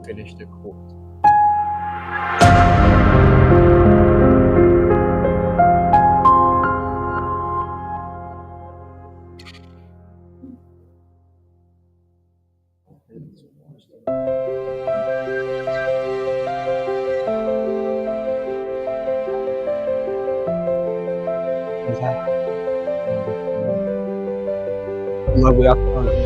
finished at 1:15. No, we are currently.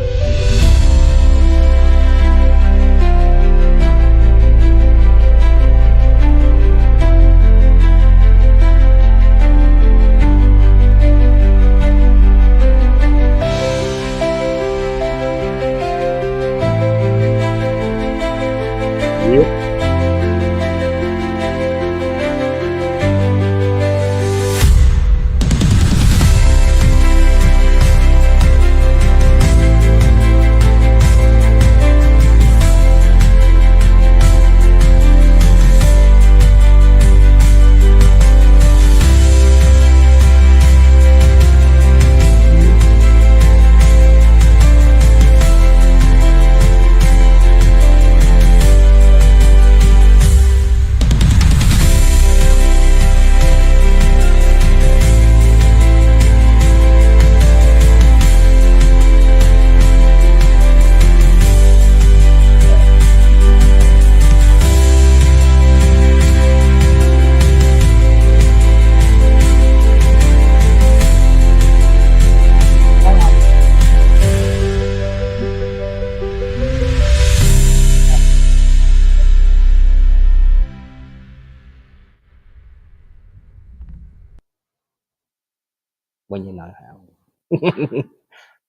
When you know how.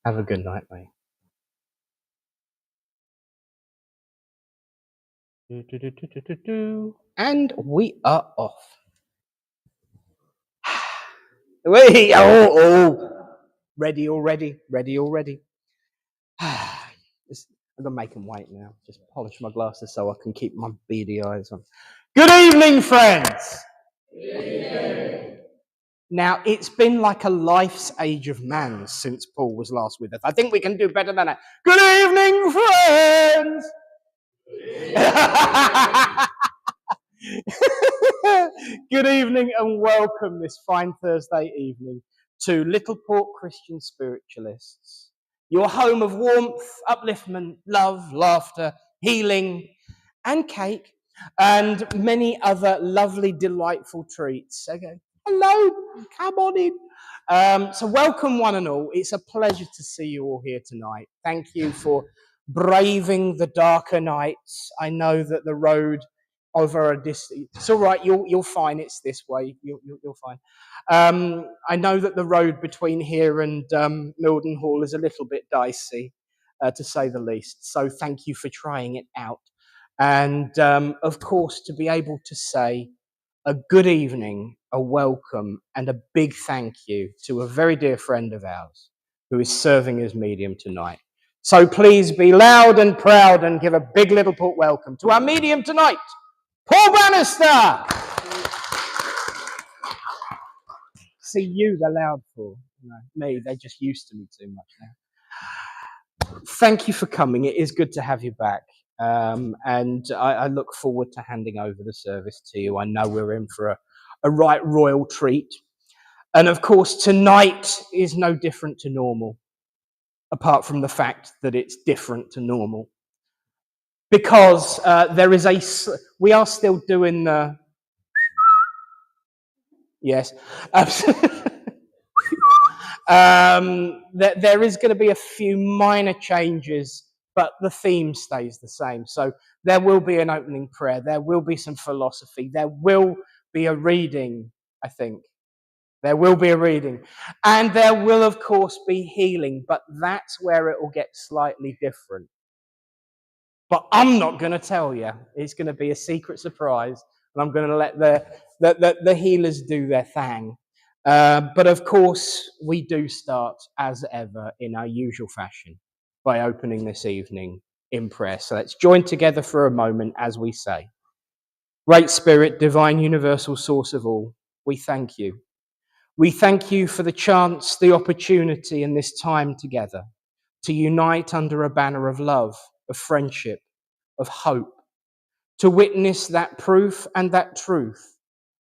Have a good night, mate. And we are off. Wait, ready already. I'm gonna make them wait now. Just polish my glasses so I can keep my beady eyes on. Good evening, friends. Good evening. Now, it's been like a life's age of man since Paul was last with us. I think we can do better than that. Good evening, friends. Good evening and welcome this fine Thursday evening to Little Port Christian Spiritualists, your home of warmth, upliftment, love, laughter, healing, and cake, and many other lovely, delightful treats. Okay. Hello, come on in. So welcome one and all. It's a pleasure to see you all here tonight. Thank you for braving the darker nights. I know that the road over a distance, it's all right, you'll find it's this way, you'll find. I know that the road between here and Mildenhall is a little bit dicey, to say the least, so thank you for trying it out. And of course, to be able to say a good evening, a welcome, and a big thank you to a very dear friend of ours who is serving as medium tonight. So please be loud and proud and give a big Little Port welcome to our medium tonight, Paul Bannister. See, you, they're loud for. Me, they're just used to me too much now. Thank you for coming. It is good to have you back. And I look forward to handing over the service to you. I know we're in for a right royal treat. And of course, tonight is no different to normal, apart from the fact that it's different to normal. Because we are still doing the... Yes, absolutely. There is going to be a few minor changes, but the theme stays the same. So there will be an opening prayer. There will be some philosophy. There will be a reading, I think. There will be a reading. And there will, of course, be healing, but that's where it will get slightly different. But I'm not going to tell you. It's going to be a secret surprise, and I'm going to let the healers do their thing. But of course, we do start, as ever, in our usual fashion, by opening this evening in prayer. So let's join together for a moment as we say, Great Spirit, divine universal source of all, we thank you. We thank you for the chance, the opportunity in this time together to unite under a banner of love, of friendship, of hope, to witness that proof and that truth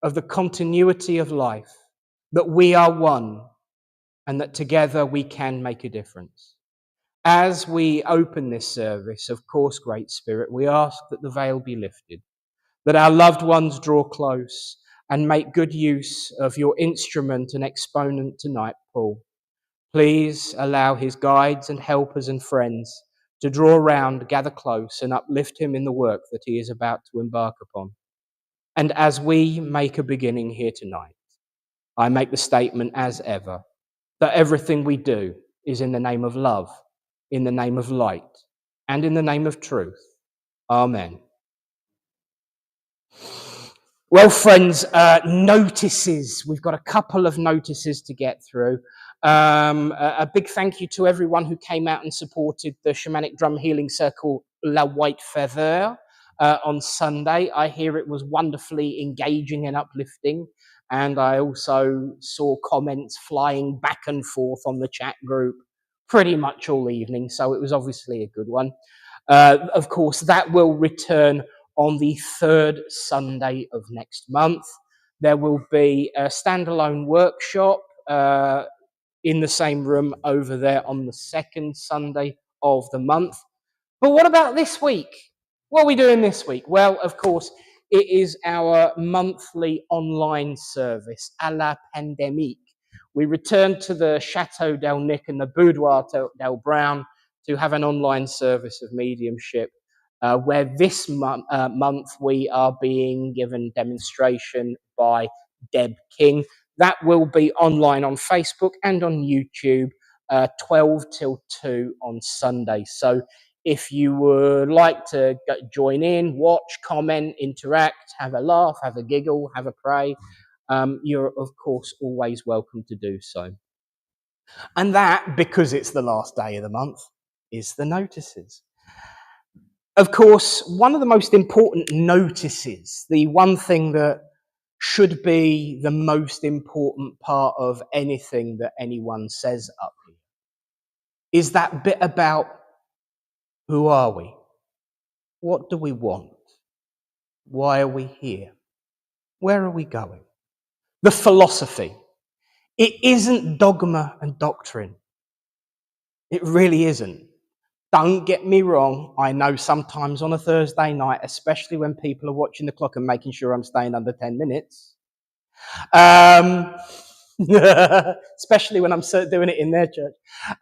of the continuity of life, that we are one and that together we can make a difference. As we open this service, of course, Great Spirit, we ask that the veil be lifted, that our loved ones draw close and make good use of your instrument and exponent tonight, Paul. Please allow his guides and helpers and friends to draw round, gather close, and uplift him in the work that he is about to embark upon. And as we make a beginning here tonight, I make the statement as ever that everything we do is in the name of love, in the name of light, and in the name of truth. Amen. Well, friends, notices. We've got a couple of notices to get through. A big thank you to everyone who came out and supported the Shamanic Drum Healing Circle La White Feather on Sunday. I hear it was wonderfully engaging and uplifting. And I also saw comments flying back and forth on the chat group pretty much all evening. So it was obviously a good one. Of course, that will return on the third Sunday of next month. There will be a standalone workshop in the same room over there on the second Sunday of the month. But what about this week? What are we doing this week? Well, of course, it is our monthly online service, à la pandémique. We return to the Chateau del Nick and the Boudoir del Brown to have an online service of mediumship, where this month we are being given demonstration by Deb King. That will be online on Facebook and on YouTube, 12 till 2 on Sunday. So if you would like to join in, watch, comment, interact, have a laugh, have a giggle, have a pray, you're, of course, always welcome to do so. And that, because it's the last day of the month, is the notices. Of course, one of the most important notices, the one thing that should be the most important part of anything that anyone says up here, is that bit about who are we? What do we want? Why are we here? Where are we going? The philosophy. It isn't dogma and doctrine. It really isn't. Don't get me wrong. I know sometimes on a Thursday night, especially when people are watching the clock and making sure I'm staying under 10 minutes, especially when I'm doing it in their church.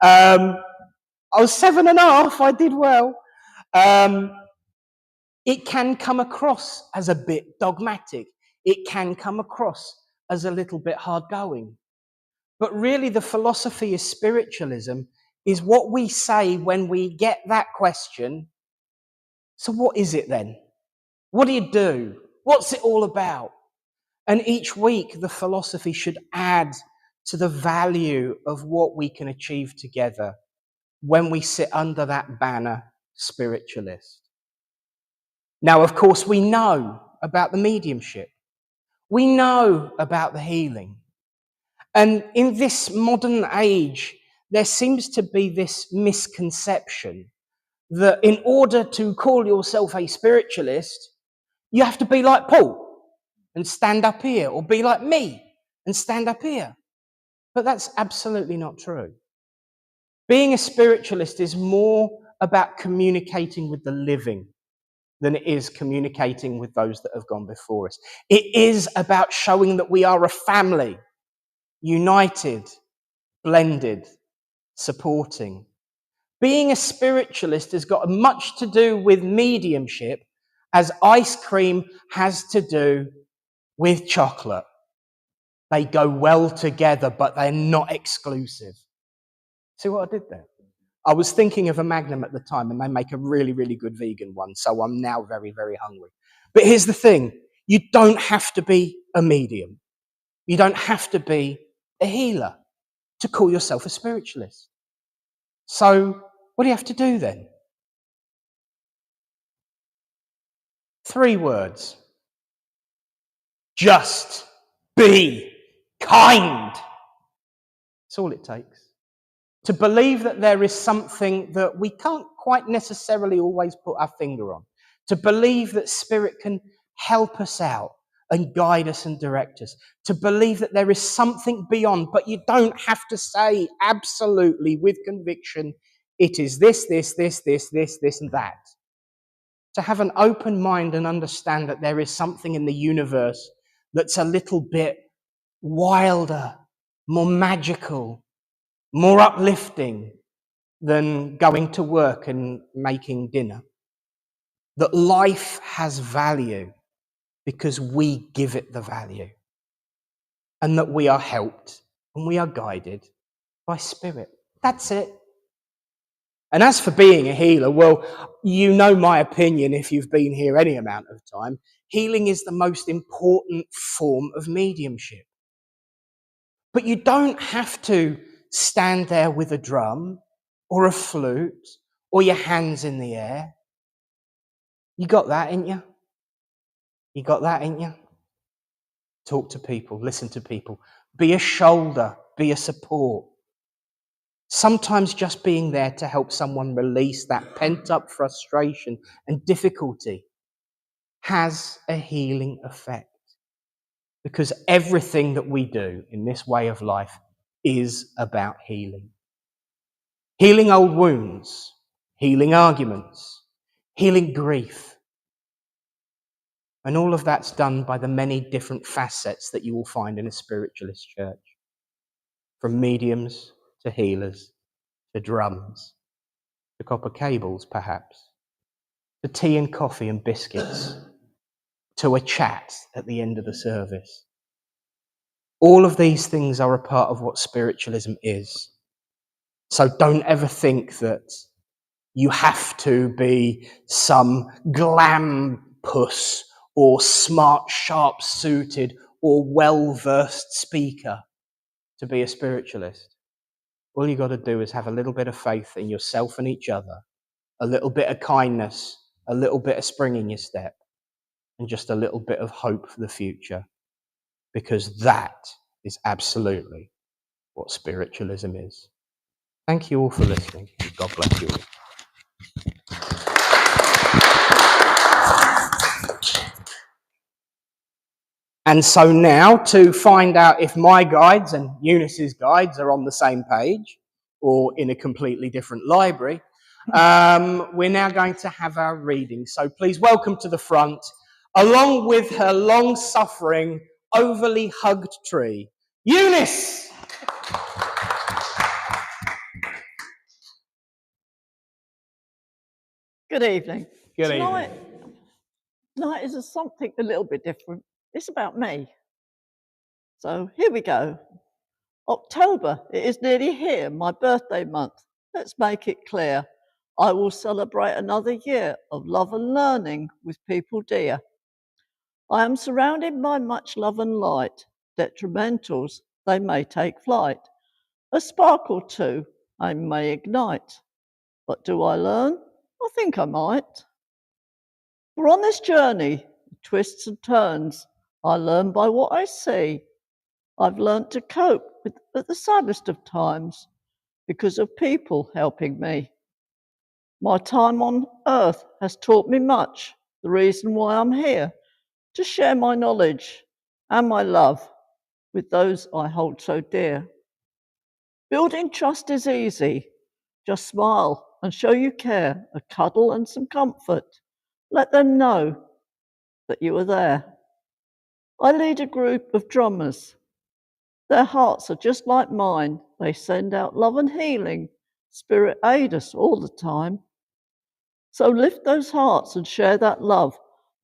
I was 7.5. I did well. It can come across as a bit dogmatic. It can come across as a little bit hard going. But really, the philosophy of spiritualism is what we say when we get that question. So what is it then? What do you do? What's it all about? And each week, the philosophy should add to the value of what we can achieve together when we sit under that banner, spiritualist. Now, of course, we know about the mediumship. We know about the healing. And in this modern age, there seems to be this misconception that in order to call yourself a spiritualist, you have to be like Paul and stand up here, or be like me and stand up here. But that's absolutely not true. Being a spiritualist is more about communicating with the living than it is communicating with those that have gone before us. It is about showing that we are a family, united, blended, supporting. Being a spiritualist has got much to do with mediumship as ice cream has to do with chocolate. They go well together, but they're not exclusive. See what I did there? I was thinking of a Magnum at the time, and they make a really, really good vegan one, so I'm now very, very hungry. But here's the thing. You don't have to be a medium. You don't have to be a healer to call yourself a spiritualist. So what do you have to do then? 3 words. Just be kind. That's all it takes. To believe that there is something that we can't quite necessarily always put our finger on. to believe that Spirit can help us out and guide us and direct us, to believe that there is something beyond, but you don't have to say absolutely with conviction, it is this, and that. To have an open mind and understand that there is something in the universe that's a little bit wilder, more magical, more uplifting than going to work and making dinner. That life has value because we give it the value. And that we are helped and we are guided by Spirit. That's it. And as for being a healer, well, you know my opinion if you've been here any amount of time. Healing is the most important form of mediumship. But you don't have to stand there with a drum or a flute or your hands in the air. You got that, ain't you? You got that, ain't you? Talk to people, listen to people. Be a shoulder, be a support. Sometimes just being there to help someone release that pent-up frustration and difficulty has a healing effect. Because everything that we do in this way of life is about healing. Healing old wounds, healing arguments, healing grief. And all of that's done by the many different facets that you will find in a spiritualist church. From mediums to healers, to drums, to copper cables perhaps, to tea and coffee and biscuits, to a chat at the end of the service. All of these things are a part of what spiritualism is. So don't ever think that you have to be some glam puss or smart, sharp-suited or well-versed speaker to be a spiritualist. All you got to do is have a little bit of faith in yourself and each other, a little bit of kindness, a little bit of spring in your step, and just a little bit of hope for the future, because that is absolutely what spiritualism is. Thank you all for listening. God bless you all. And so now, to find out if my guides and Eunice's guides are on the same page or in a completely different library, we're now going to have our reading. So please welcome to the front, along with her long-suffering, overly hugged tree, Eunice! Good evening. Good evening. Tonight is something a little bit different. It's about me. So here we go. October, it is nearly here, my birthday month. Let's make it clear. I will celebrate another year of love and learning with people dear. I am surrounded by much love and light. Detrimentals, they may take flight. A spark or two I may ignite. But do I learn? I think I might. For on this journey, twists and turns, I learn by what I see. I've learnt to cope with at the saddest of times because of people helping me. My time on earth has taught me much, the reason why I'm here, to share my knowledge and my love with those I hold so dear. Building trust is easy. Just smile and show you care, a cuddle and some comfort. Let them know that you are there. I lead a group of drummers. Their hearts are just like mine. They send out love and healing. Spirit aid us all the time. So lift those hearts and share that love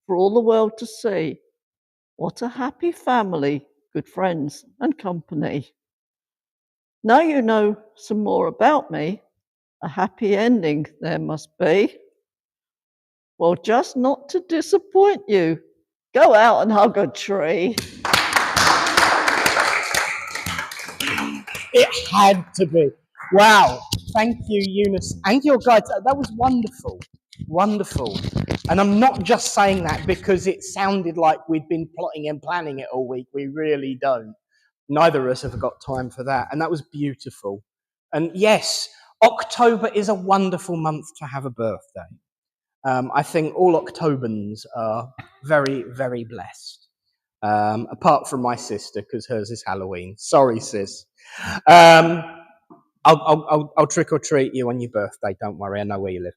for all the world to see. What a happy family, good friends and company. Now you know some more about me. A happy ending there must be. Well, just not to disappoint you, go out and hug a tree. It had to be. Wow. Thank you, Eunice, and your guides. That was wonderful. Wonderful. And I'm not just saying that because it sounded like we'd been plotting and planning it all week. We really don't. Neither of us have got time for that. And that was beautiful. And yes, October is a wonderful month to have a birthday. I think all Octobans are very, very blessed. Apart from my sister, because hers is Halloween. Sorry, sis. I'll trick or treat you on your birthday. Don't worry, I know where you live.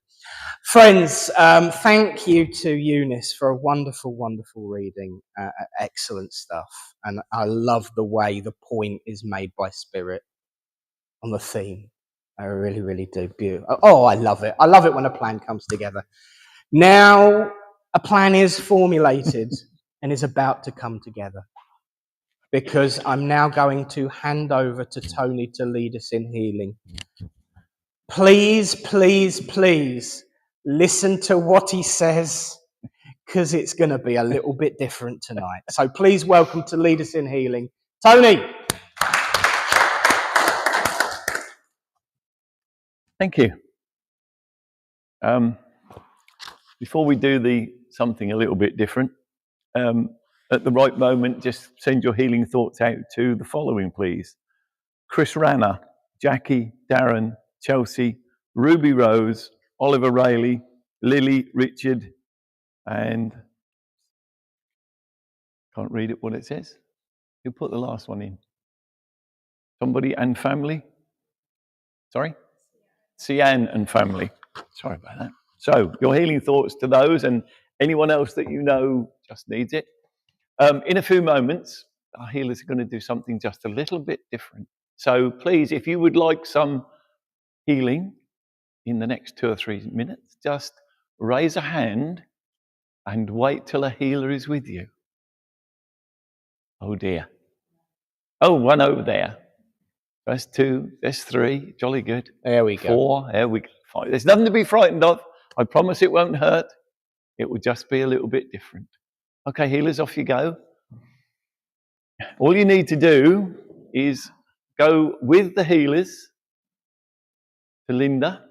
Friends, thank you to Eunice for a wonderful, wonderful reading. Excellent stuff. And I love the way the point is made by Spirit on the theme. I really, really do. Beautiful. Oh, I love it. I love it when a plan comes together. Now, a plan is formulated and is about to come together, because I'm now going to hand over to Tony to lead us in healing. Please, please, please listen to what he says, because it's going to be a little bit different tonight. So please welcome to lead us in healing, Tony. Thank you. Before we do something a little bit different, at the right moment, just send your healing thoughts out to the following, please. Chris Ranner, Jackie, Darren, Chelsea, Ruby Rose, Oliver Rayleigh, Lily, Richard, and can't read it what it says. Who put the last one in? Somebody and family? Sorry? Cian and family. Sorry about that. So your healing thoughts to those and anyone else that you know just needs it. In a few moments, our healers are going to do something just a little bit different. So please, if you would like some healing in the next 2 or 3 minutes, just raise a hand and wait till a healer is with you. Oh dear. Oh, one over there. There's 2, there's 3, jolly good. There we go. 4, there we go. 5. There's nothing to be frightened of. I promise it won't hurt. It will just be a little bit different. Okay, healers, off you go. All you need to do is go with the healers to Linda.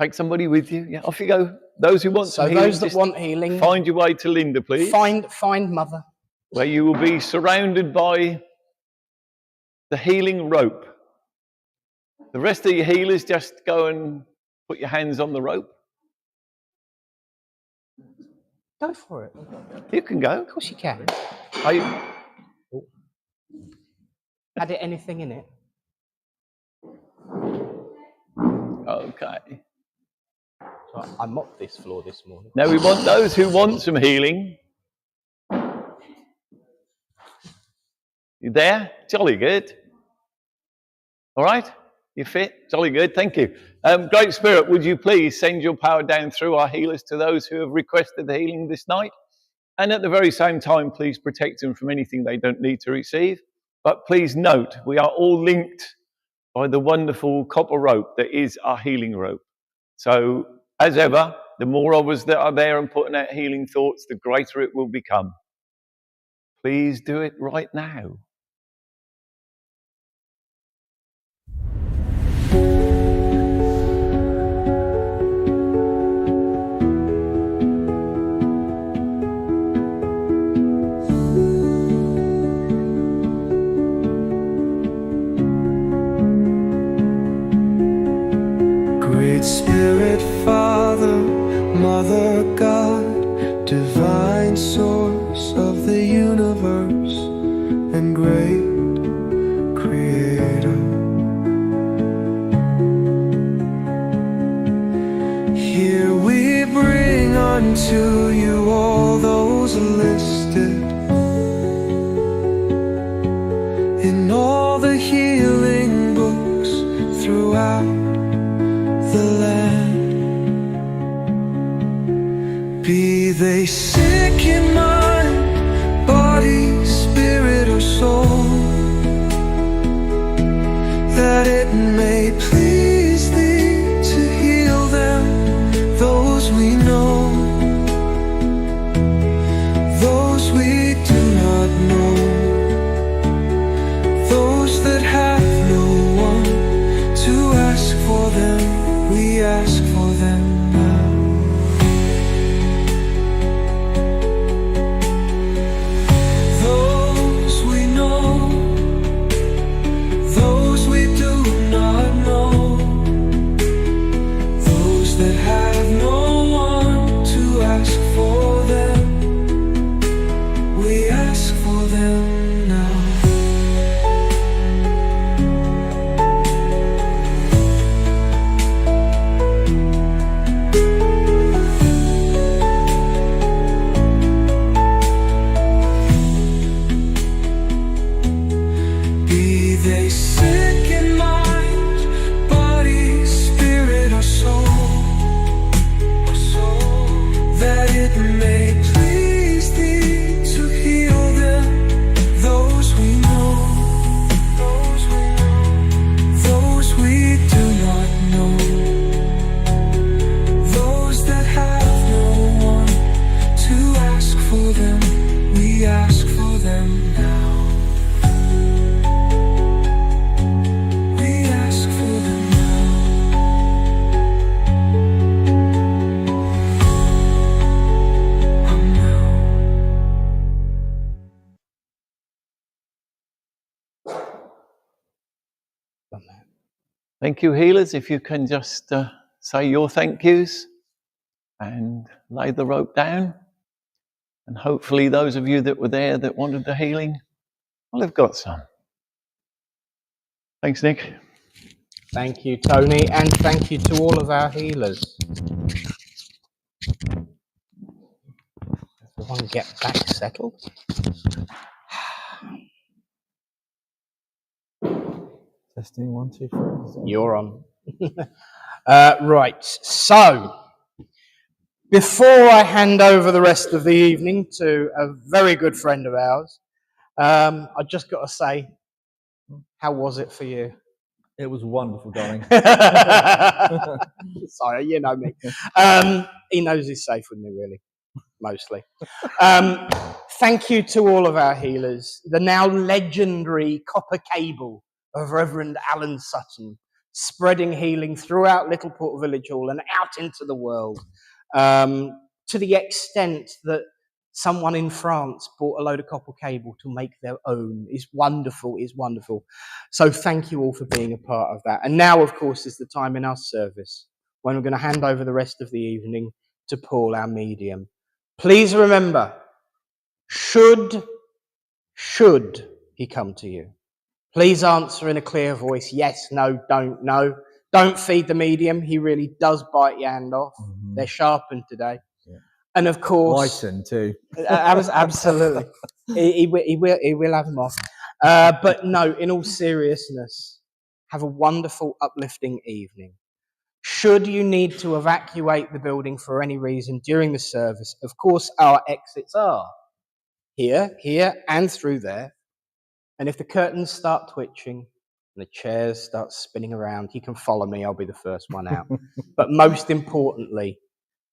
Take somebody with you. Yeah, off you go. Those who want some healing, those that want healing, find your way to Linda, please. Find Mother. Where you will be surrounded by the healing rope. The rest of your healers, just go and put your hands on the rope. Go for it. You can go. Of course you can. Had it anything in it? Okay. So I mopped this floor this morning. Now we want those who want some healing. You there? Jolly good. All right? You fit? Jolly good. Thank you. Great Spirit, would you please send your power down through our healers to those who have requested the healing this night? And at the very same time, please protect them from anything they don't need to receive. But please note, we are all linked by the wonderful copper rope that is our healing rope. So, as ever, the more of us that are there and putting out healing thoughts, the greater it will become. Please do it right now. Spirit, Father, Mother, God, divine source of the universe and great Creator. Here we bring unto you all those listed in all the healing books throughout the land. Be they sick in mind, body, spirit, or soul, that it may please thee to heal them, those we know, those we do not know, those that have no one to ask for them. We ask for them now. Those we know, those we do not know, Thank you, healers. If you can just say your thank yous and lay the rope down. And hopefully those of you that were there that wanted the healing, well, they've got some. Thanks, Nick. Thank you, Tony, and thank you to all of our healers. Everyone get back settled. Testing 1, 2, 3. You're on. Right, so before I hand over the rest of the evening to a very good friend of ours, I just got to say, how was it for you? It was wonderful, darling. Sorry, you know me. He knows he's safe with me, really, mostly. Thank you to all of our healers. The now legendary copper cable of Reverend Alan Sutton, spreading healing throughout Littleport Village Hall and out into the world, to the extent that someone in France bought a load of copper cable to make their own. Is wonderful, is wonderful. So thank you all for being a part of that. And now, of course, is the time in our service when we're going to hand over the rest of the evening to Paul, our medium. Please remember, should he come to you, please answer in a clear voice, yes, no, don't know. Don't feed the medium. He really does bite your hand off. Mm-hmm. They're sharpened today. Yeah. And of course... Whiten too. Absolutely. He will have them off. But no, in all seriousness, have a wonderful, uplifting evening. Should you need to evacuate the building for any reason during the service, of course, our exits are here, and through there. And if the curtains start twitching and the chairs start spinning around, you can follow me. I'll be the first one out. But most importantly,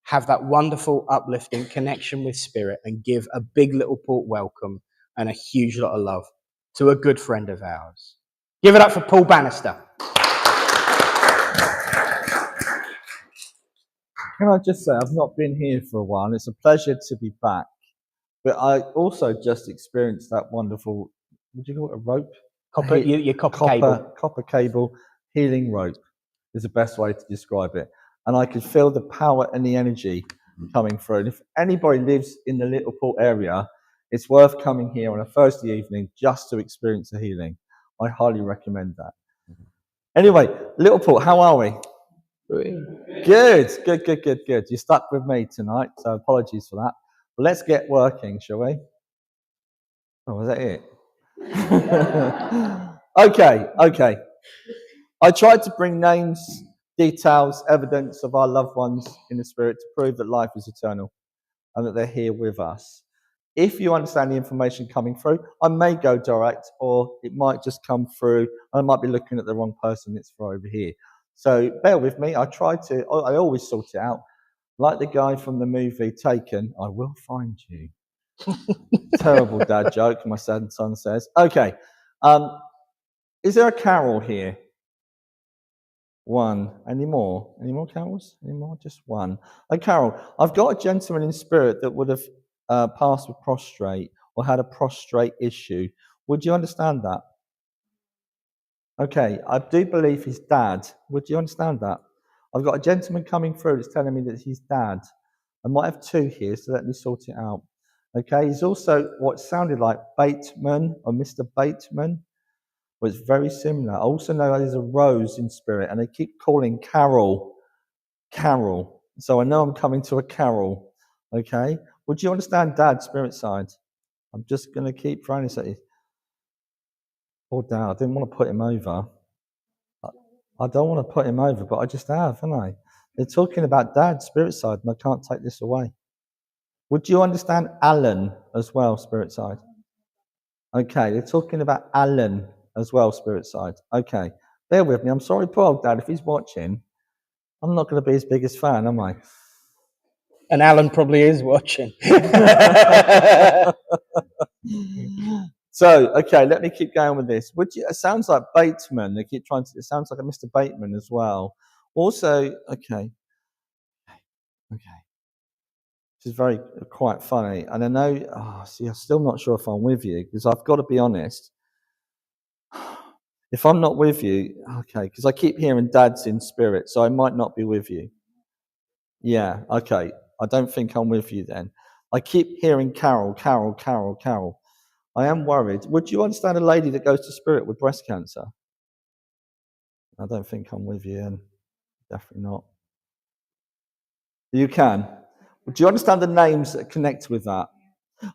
have that wonderful, uplifting connection with Spirit and give a big Littleport welcome and a huge lot of love to a good friend of ours. Give it up for Paul Bannister. Can I just say, I've not been here for a while. It's a pleasure to be back. But I also just experienced that wonderful, would you call it a rope? Your copper cable. Copper cable healing rope is the best way to describe it. And I could feel the power and the energy coming through. And if anybody lives in the Littleport area, it's worth coming here on a Thursday evening just to experience the healing. I highly recommend that. Anyway, Littleport, how are we? Good. You're stuck with me tonight, so apologies for that. But let's get working, shall we? Oh, was that it? Okay. I tried to bring names, details, evidence of our loved ones in the spirit to prove that life is eternal and that they're here with us. If you understand the information coming through, I may go direct, or it might just come through. I might be looking at the wrong person. It's for over here. So bear with me. I always sort it out. Like the guy from the movie Taken, I will find you. Terrible dad joke, my son says. Okay. Is there a carol here? One. Any more? Any more carols? Any more? Just one. A carol. I've got a gentleman in spirit that would have passed with prostrate or had a prostrate issue. Would you understand that? Okay, I do believe his dad. Would you understand that? I've got a gentleman coming through that's telling me that he's dad. I might have two here, so let me sort it out. Okay, he's also what sounded like Bateman or Mr. Bateman. Well, it's very similar. I also know there's a Rose in spirit, and they keep calling Carol. So I know I'm coming to a Carol. Okay, would you understand Dad's spirit side? I'm just going to keep throwing this at you. Poor Dad, I didn't want to put him over. I don't want to put him over, but I just have, haven't I? They're talking about Dad's spirit side, and I can't take this away. Would you understand Alan as well, spirit side? Okay, they're talking about Alan as well, spirit side. Okay, bear with me. I'm sorry, poor old Dad, if he's watching. I'm not going to be his biggest fan, am I? And Alan probably is watching. So, okay, let me keep going with this. It sounds like Bateman. They keep trying to. It sounds like a Mr. Bateman as well. Also, okay. This is quite funny. And I know, I'm still not sure if I'm with you, because I've got to be honest. If I'm not with you, okay, because I keep hearing Dad's in spirit, so I might not be with you. Yeah, okay. I don't think I'm with you then. I keep hearing Carol, Carol, Carol, Carol. I am worried. Would you understand a lady that goes to spirit with breast cancer? I don't think I'm with you then. Definitely not. You can. Do you understand the names that connect with that?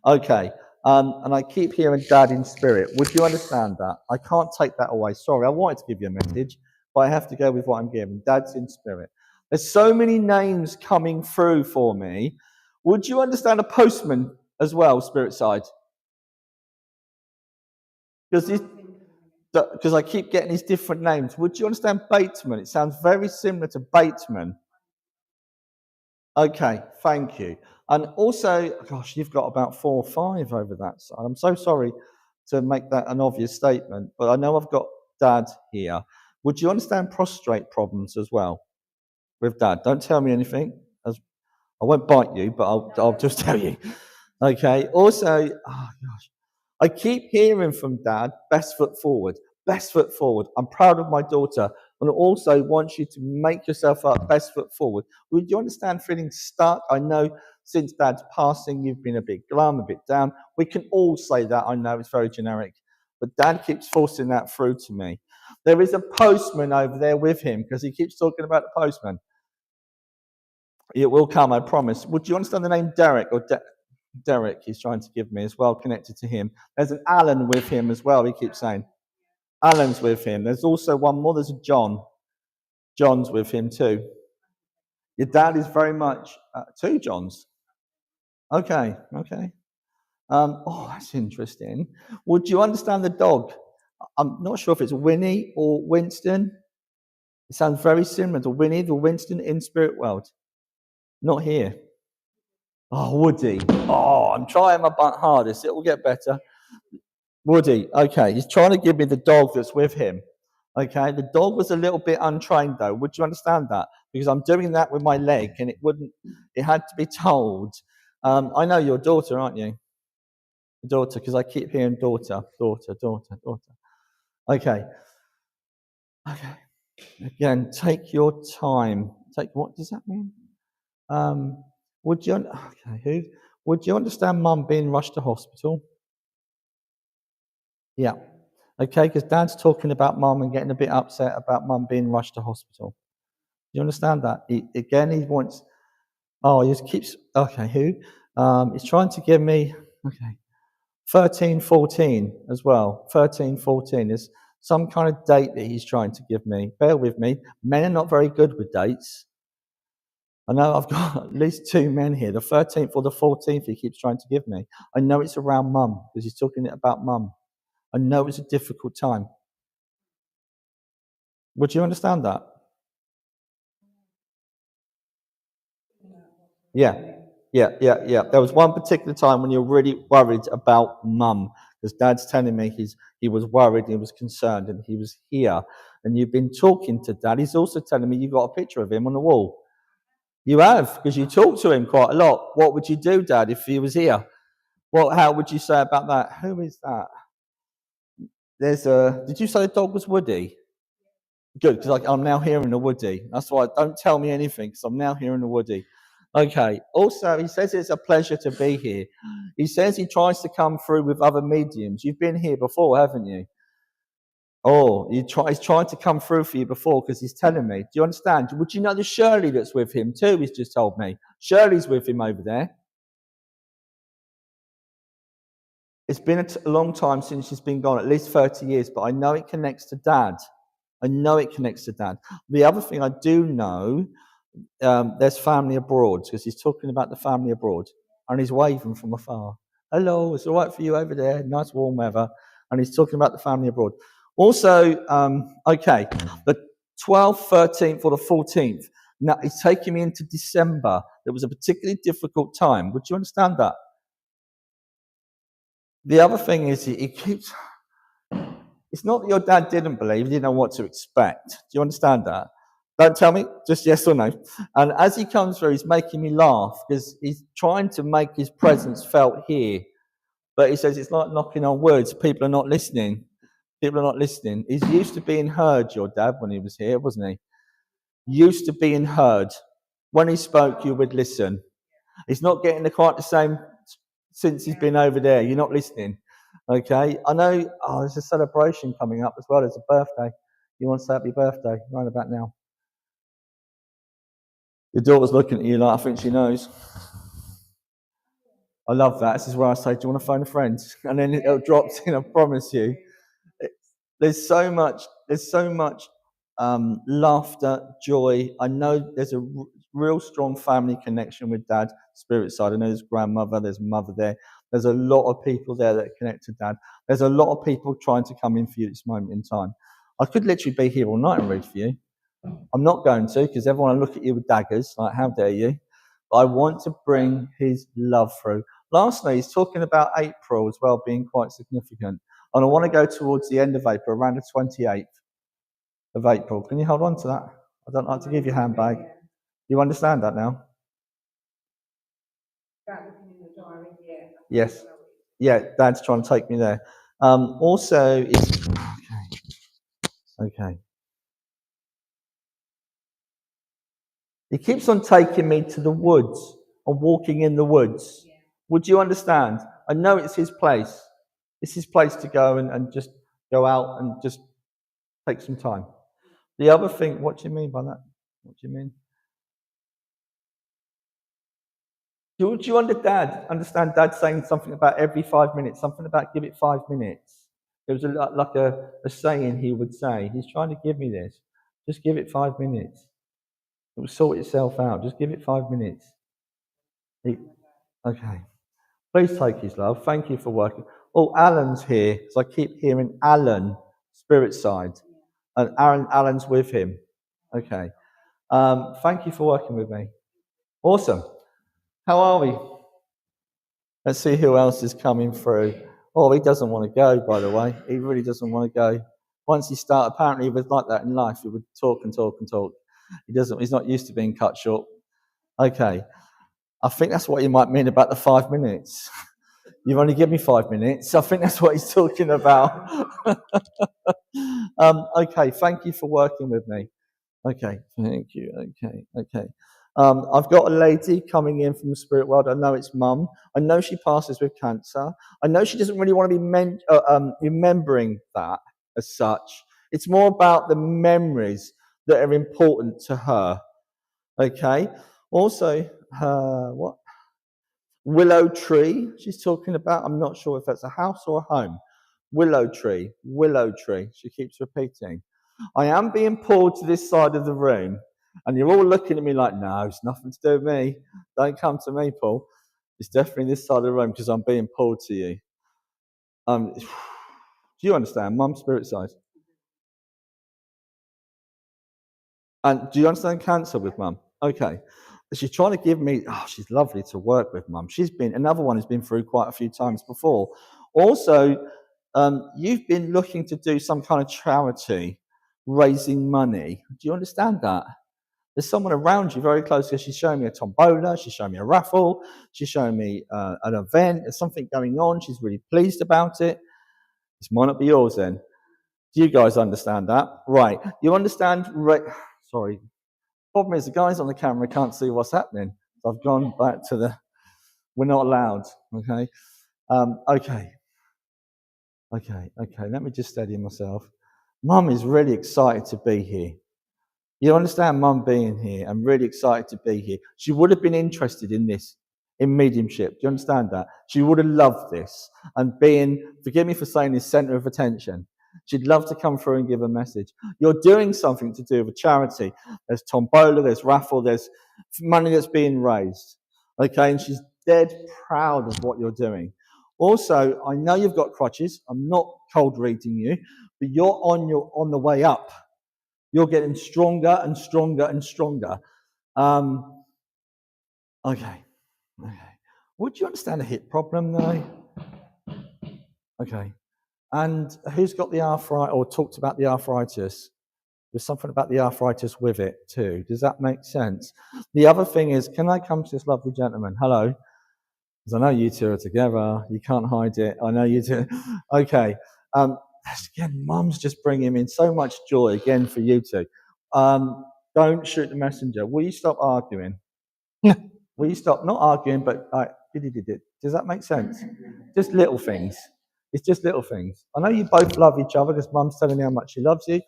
Okay. And I keep hearing Dad in spirit. Would you understand that? I can't take that away. Sorry, I wanted to give you a message, but I have to go with what I'm giving. Dad's in spirit. There's so many names coming through for me. Would you understand a postman as well, spirit side? Because I keep getting these different names. Would you understand Batesman? It sounds very similar to Batesman. Okay, thank you. And also, gosh, you've got about 4 or 5 over that side. I'm so sorry to make that an obvious statement, but I know I've got Dad here. Would you understand prostrate problems as well with Dad? Don't tell me anything. I won't bite you, but I'll just tell you. Okay. Also, oh gosh, I keep hearing from Dad, best foot forward, best foot forward. I'm proud of my daughter, and also want you to make yourself up, best foot forward. Would you understand feeling stuck? I know since Dad's passing, you've been a bit glum, a bit down. We can all say that. I know it's very generic, but Dad keeps forcing that through to me. There is a postman over there with him because he keeps talking about the postman. It will come, I promise. Would you understand the name Derek or Derek? He's trying to give me as well, connected to him. There's an Alan with him as well, he keeps saying. Alan's with him. There's also one more. There's a John. John's with him too. Your dad is very much 2 Johns. Okay. That's interesting. Would you understand the dog? I'm not sure if it's Winnie or Winston. It sounds very similar to Winnie or Winston in spirit world. Not here. Oh, Woody. Oh, I'm trying my hardest. It will get better. Woody. Okay, he's trying to give me the dog that's with him. Okay, the dog was a little bit untrained though. Would you understand that? Because I'm doing that with my leg, and it had to be told. I know your daughter, aren't you? Your daughter, because I keep hearing daughter. Okay. Again, take your time. What does that mean? Would you understand Mum being rushed to hospital? Yeah. Okay, because Dad's talking about Mum and getting a bit upset about Mum being rushed to hospital. Do you understand that? He wants. Oh, he just keeps. Okay, who? He's trying to give me. Okay, 13, 14 as well. 13, 14 is some kind of date that he's trying to give me. Bear with me. Men are not very good with dates. I know I've got at least 2 men here. The 13th or the 14th he keeps trying to give me. I know it's around Mum because he's talking about Mum. I know it's a difficult time. Would you understand that? Yeah. There was one particular time when you're really worried about Mum, because Dad's telling me he was worried, he was concerned, and he was here. And you've been talking to Dad. He's also telling me you've got a picture of him on the wall. You have, because you talk to him quite a lot. What would you do, Dad, if he was here? How would you say about that? Who is that? Did you say the dog was Woody? Good, because I'm now hearing a Woody. That's why don't tell me anything, because I'm now hearing a Woody. Okay. Also, he says it's a pleasure to be here. He says he tries to come through with other mediums. You've been here before, haven't you? Oh, he's trying to come through for you before because he's telling me. Do you understand? Would you know the Shirley that's with him too? He's just told me. Shirley's with him over there. It's been a long time since she's been gone, at least 30 years, but I know it connects to Dad. The other thing I do know, there's family abroad, because he's talking about the family abroad, and he's waving from afar. Hello, it's all right for you over there, nice warm weather, and he's talking about the family abroad. Also, the 12th, 13th, or the 14th, now he's taking me into December. It was a particularly difficult time. Would you understand that? The other thing is he keeps... It's not that your dad didn't believe, he didn't know what to expect. Do you understand that? Don't tell me, just yes or no. And as he comes through, he's making me laugh because he's trying to make his presence felt here. But he says it's like knocking on wood, people are not listening. People are not listening. He's used to being heard, your dad, when he was here, wasn't he? Used to being heard. When he spoke, you would listen. He's not getting quite the same since he's been over there. You're not listening. Okay? I know, there's a celebration coming up as well. There's a birthday. You want to say happy birthday right about now? Your daughter's looking at you like I think she knows. I love that. This is where I say, do you want to phone a friend? And then it drops in, I promise you. There's so much laughter, joy. I know there's a real strong family connection with Dad, spirit side. I know there's grandmother, there's mother there. There's a lot of people there that connect to Dad. There's a lot of people trying to come in for you at this moment in time. I could literally be here all night and read for you. I'm not going to, because everyone will look at you with daggers, like, how dare you? But I want to bring his love through. Lastly, he's talking about April as well being quite significant. And I want to go towards the end of April, around the 28th of April. Can you hold on to that? I don't like to give you a handbag. You understand that now? Yes. Yeah, Dad's trying to take me there. Also, it's... Okay. He keeps on taking me to the woods and walking in the woods. Would you understand? I know it's his place. It's his place to go and just go out and just take some time. The other thing, what do you mean by that? What do you mean? Do you understand Dad saying something about every 5 minutes, something about give it 5 minutes? It was like a saying he would say. He's trying to give me this. Just give it 5 minutes. It will sort itself out. Just give it 5 minutes. Okay. Please take his love. Thank you for working. Oh, Alan's here. So I keep hearing Alan, spirit side. And Alan's with him. Okay. Thank you for working with me. Awesome. How are we? Let's see who else is coming through. Oh, he doesn't want to go, by the way. He really doesn't want to go. Once he started, apparently he was like that in life. He would talk and talk and talk. He's not used to being cut short. Okay. I think that's what you might mean about the 5 minutes. You've only given me 5 minutes. I think that's what he's talking about. Okay, thank you for working with me. Okay, thank you. Okay. I've got a lady coming in from the spirit world. I know it's Mum. I know she passes with cancer. I know she doesn't really want to be remembering that as such. It's more about the memories that are important to her. Okay. Also, what? Willow tree, she's talking about. I'm not sure if that's a house or a home. Willow tree, she keeps repeating. I am being pulled to this side of the room, and you're all looking at me like, no, it's nothing to do with me. Don't come to me, Paul. It's definitely this side of the room because I'm being pulled to you. Do you understand? Mum, spirit side. And do you understand cancer with Mum? Okay. She's trying to give me, she's lovely to work with, Mum. Another one who's been through quite a few times before. Also, you've been looking to do some kind of charity, raising money. Do you understand that? There's someone around you very close. She's showing me a tombola. She's showing me a raffle. She's showing me an event. There's something going on. She's really pleased about it. This might not be yours then. Do you guys understand that? Right. You understand? Sorry. Problem is, the guys on the camera can't see what's happening. So I've gone back to we're not allowed. Okay. Okay. Let me just steady myself. Mum is really excited to be here. You understand Mum being here? I'm really excited to be here. She would have been interested in this, in mediumship. Do you understand that? She would have loved this. And forgive me for saying this, centre of attention. She'd love to come through and give a message. You're doing something to do with charity. There's tombola, there's raffle, there's money that's being raised. Okay, and she's dead proud of what you're doing. Also, I know you've got crutches. I'm not cold reading you, but you're on the way up. You're getting stronger and stronger and stronger. Okay. Would you understand a hip problem though? Okay. And who's got the arthritis or talked about the arthritis? There's something about the arthritis with it too. Does that make sense? The other thing is, can I come to this lovely gentleman? Hello. Because I know you two are together. You can't hide it. I know you two. Okay. Again, Mum's just bringing in so much joy again for you two. Don't shoot the messenger. Will you stop arguing? Will you stop not arguing, but like, does that make sense? Just little things. It's just little things. I know you both love each other because Mum's telling me how much she loves you.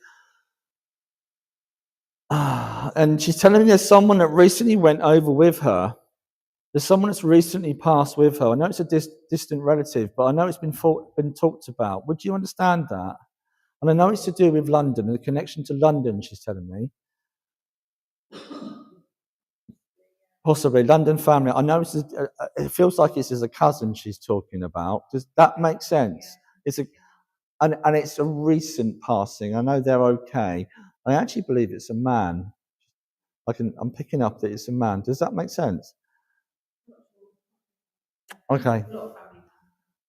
And she's telling me there's someone that recently went over with her. There's someone that's recently passed with her. I know it's a distant relative, but I know it's been talked about. Would you understand that? And I know it's to do with London, and the connection to London, she's telling me. Possibly London family. I know it feels like it's as a cousin she's talking about. Does that make sense? And it's a recent passing. I know they're okay. I actually believe it's a man. I'm picking up that it's a man. Does that make sense? Okay.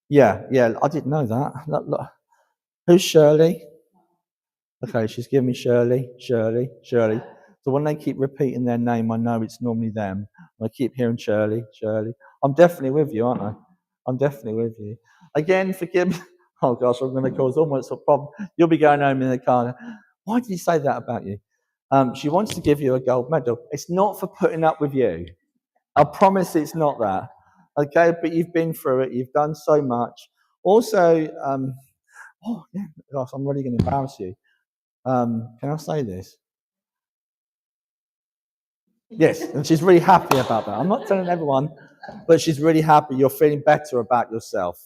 Yeah. I didn't know that. Look. Who's Shirley? Okay, she's giving me Shirley. So when they keep repeating their name, I know it's normally them. I keep hearing Shirley. I'm definitely with you, aren't I? I'm definitely with you. Again, forgive me. Oh gosh, I'm going to cause almost a problem. You'll be going home in the car. Why did he say that about you? She wants to give you a gold medal. It's not for putting up with you. I promise it's not that. Okay, but you've been through it. You've done so much. Also, oh yeah, gosh, I'm really going to embarrass you. Can I say this? Yes, and she's really happy about that. I'm not telling everyone, but she's really happy. You're feeling better about yourself,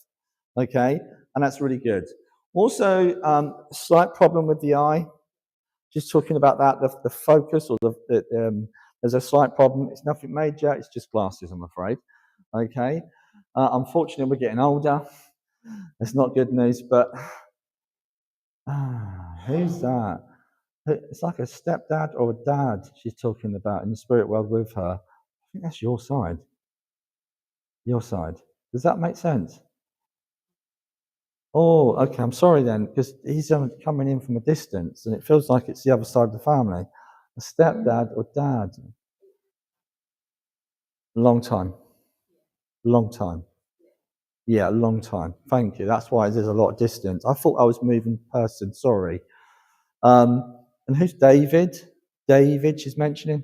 okay? And that's really good. Also, slight problem with the eye. Just talking about that, the focus or there's a slight problem. It's nothing major. It's just glasses, I'm afraid. Okay. Unfortunately, we're getting older. It's not good news, but who's that? It's like a stepdad or a dad she's talking about in the spirit world with her. I think that's your side. Your side. Does that make sense? Oh, okay. I'm sorry then, because he's coming in from a distance, and it feels like it's the other side of the family. A stepdad or dad. Long time. Yeah, a long time. Thank you. That's why there's a lot of distance. I thought I was moving person. Sorry. And who's David? David, she's mentioning.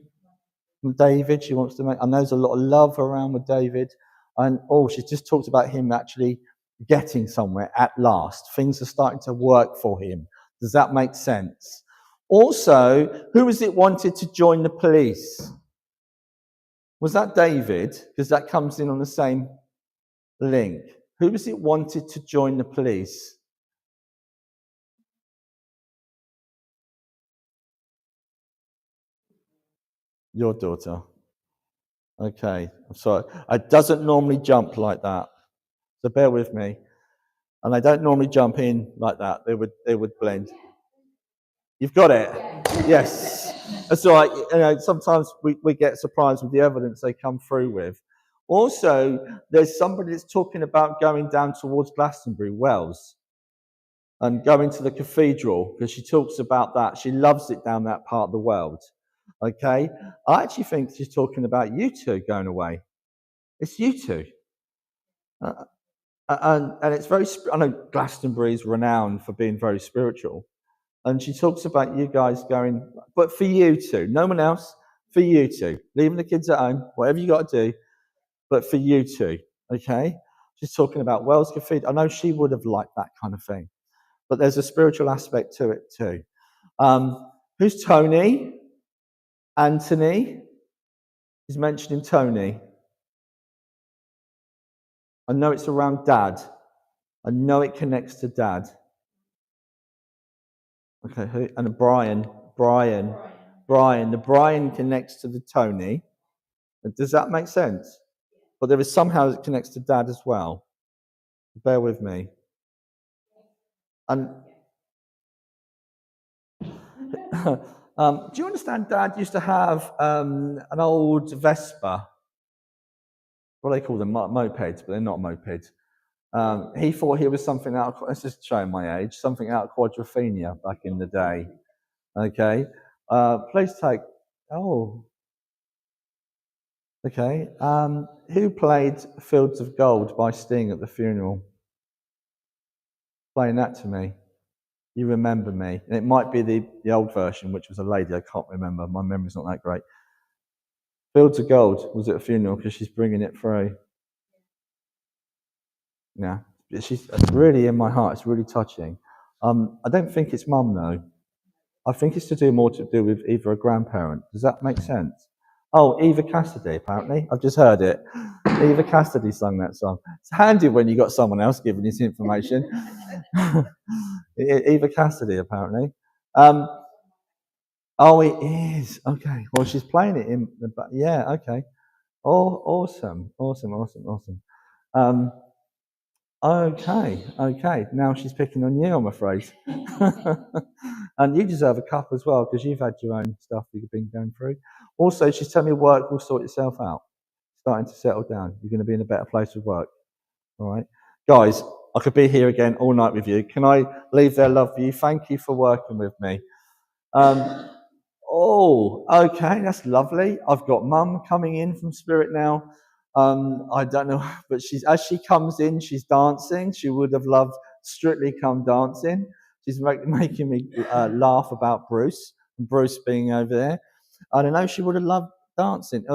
David, she wants to make. And there's a lot of love around with David. And she's just talked about him actually getting somewhere at last. Things are starting to work for him. Does that make sense? Also, who was it wanted to join the police? Was that David? Because that comes in on the same link. Who was it wanted to join the police? Your daughter. Okay, I'm sorry. It doesn't normally jump like that. So bear with me. And they don't normally jump in like that. They would blend. You've got it? Yes. That's all right. Sometimes we get surprised with the evidence they come through with. Also, there's somebody that's talking about going down towards Glastonbury, Wells, and going to the cathedral, because she talks about that. She loves it down that part of the world. Okay? I actually think she's talking about you two going away. It's you two. And it's very, I know Glastonbury is renowned for being very spiritual. And she talks about you guys going, but for you two, no one else, for you two, leaving the kids at home, whatever you got to do, but for you two, okay? She's talking about Wells Cathedral. I know she would have liked that kind of thing, but there's a spiritual aspect to it too. Who's Tony? Anthony? He's mentioning Tony. I know it's around Dad. I know it connects to Dad. Okay, and Brian. The Brian connects to the Tony. Does that make sense? But there is somehow it connects to Dad as well. Bear with me. And do you understand? Dad used to have an old Vespa. What do they call them? Mopeds, but they're not mopeds. He thought he was something out of, let's just show my age, something out of Quadrophenia back in the day. Okay. Please take, okay. Who played Fields of Gold by Sting at the funeral? Explain that to me. you remember me. And it might be the old version, which was a lady. I can't remember. My memory's not that great. Fields of Gold was at a funeral because she's bringing it through. Yeah, it's really in my heart. It's really touching. I don't think it's mum though. I think it's more to do with either a grandparent. Does that make sense? Oh, Eva Cassidy, apparently. I've just heard it. Eva Cassidy sung that song. It's handy when you got someone else giving this information. Eva Cassidy, apparently. Oh, it is. Okay. Well, she's playing it in the back. Yeah, okay. Oh, awesome. Okay. Now she's picking on you, I'm afraid. And you deserve a cup as well, because you've had your own stuff you've been going through. Also, she's telling me work will sort itself out. Starting to settle down. You're going to be in a better place with work. All right. Guys, I could be here again all night with you. Can I leave their love for you? Thank you for working with me. Oh, okay, that's lovely. I've got Mum coming in from Spirit now. I don't know, but as she comes in, she's dancing. She would have loved Strictly Come Dancing. She's making me laugh about Bruce, and Bruce being over there. I don't know, she would have loved dancing.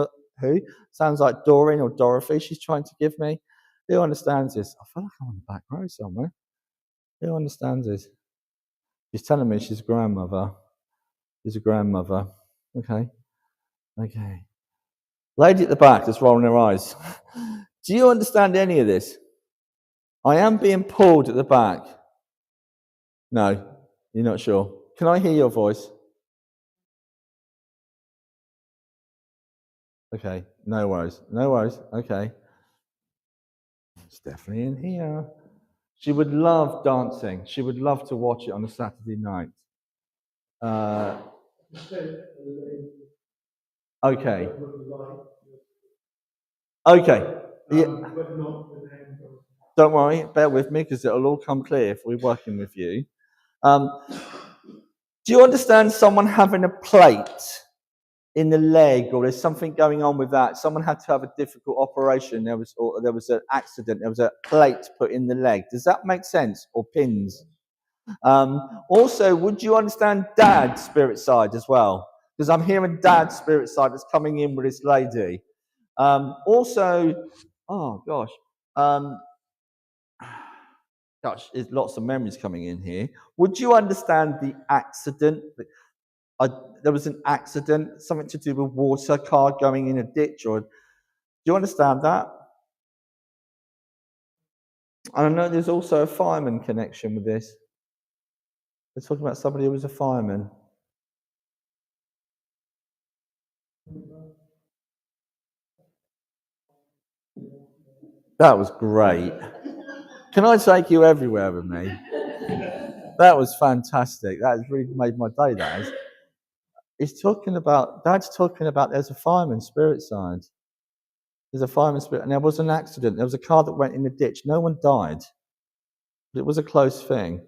Who? Sounds like Doreen or Dorothy she's trying to give me. Who understands this? I feel like I'm on the back row somewhere. Who understands this? She's telling me she's a grandmother. She's a grandmother. Okay. Lady at the back that's rolling her eyes. Do you understand any of this? I am being pulled at the back. No, you're not sure. Can I hear your voice? Okay, no worries. Okay. It's definitely in here. She would love dancing. She would love to watch it on a Saturday night. Okay. Yeah. Don't worry, bear with me because it'll all come clear if we're working with you. Do you understand someone having a plate in the leg, or there's something going on with that? Someone had to have a difficult operation. There was an accident. There was a plate put in the leg. Does that make sense? Or pins? Also, would you understand Dad's spirit side as well? Because I'm hearing Dad's spirit side that's coming in with this lady. Also, oh gosh. Gosh, there's lots of memories coming in here. Would you understand the accident? There was an accident, something to do with water, car going in a ditch, or do you understand that? And I know there's also a fireman connection with this. They're talking about somebody who was a fireman. That was great. Can I take you everywhere with me? That was fantastic. That has really made my day, that is. Dad's talking about there's a fireman spirit side. There's a fireman spirit, and there was an accident. There was a car that went in the ditch. No one died. But it was a close thing.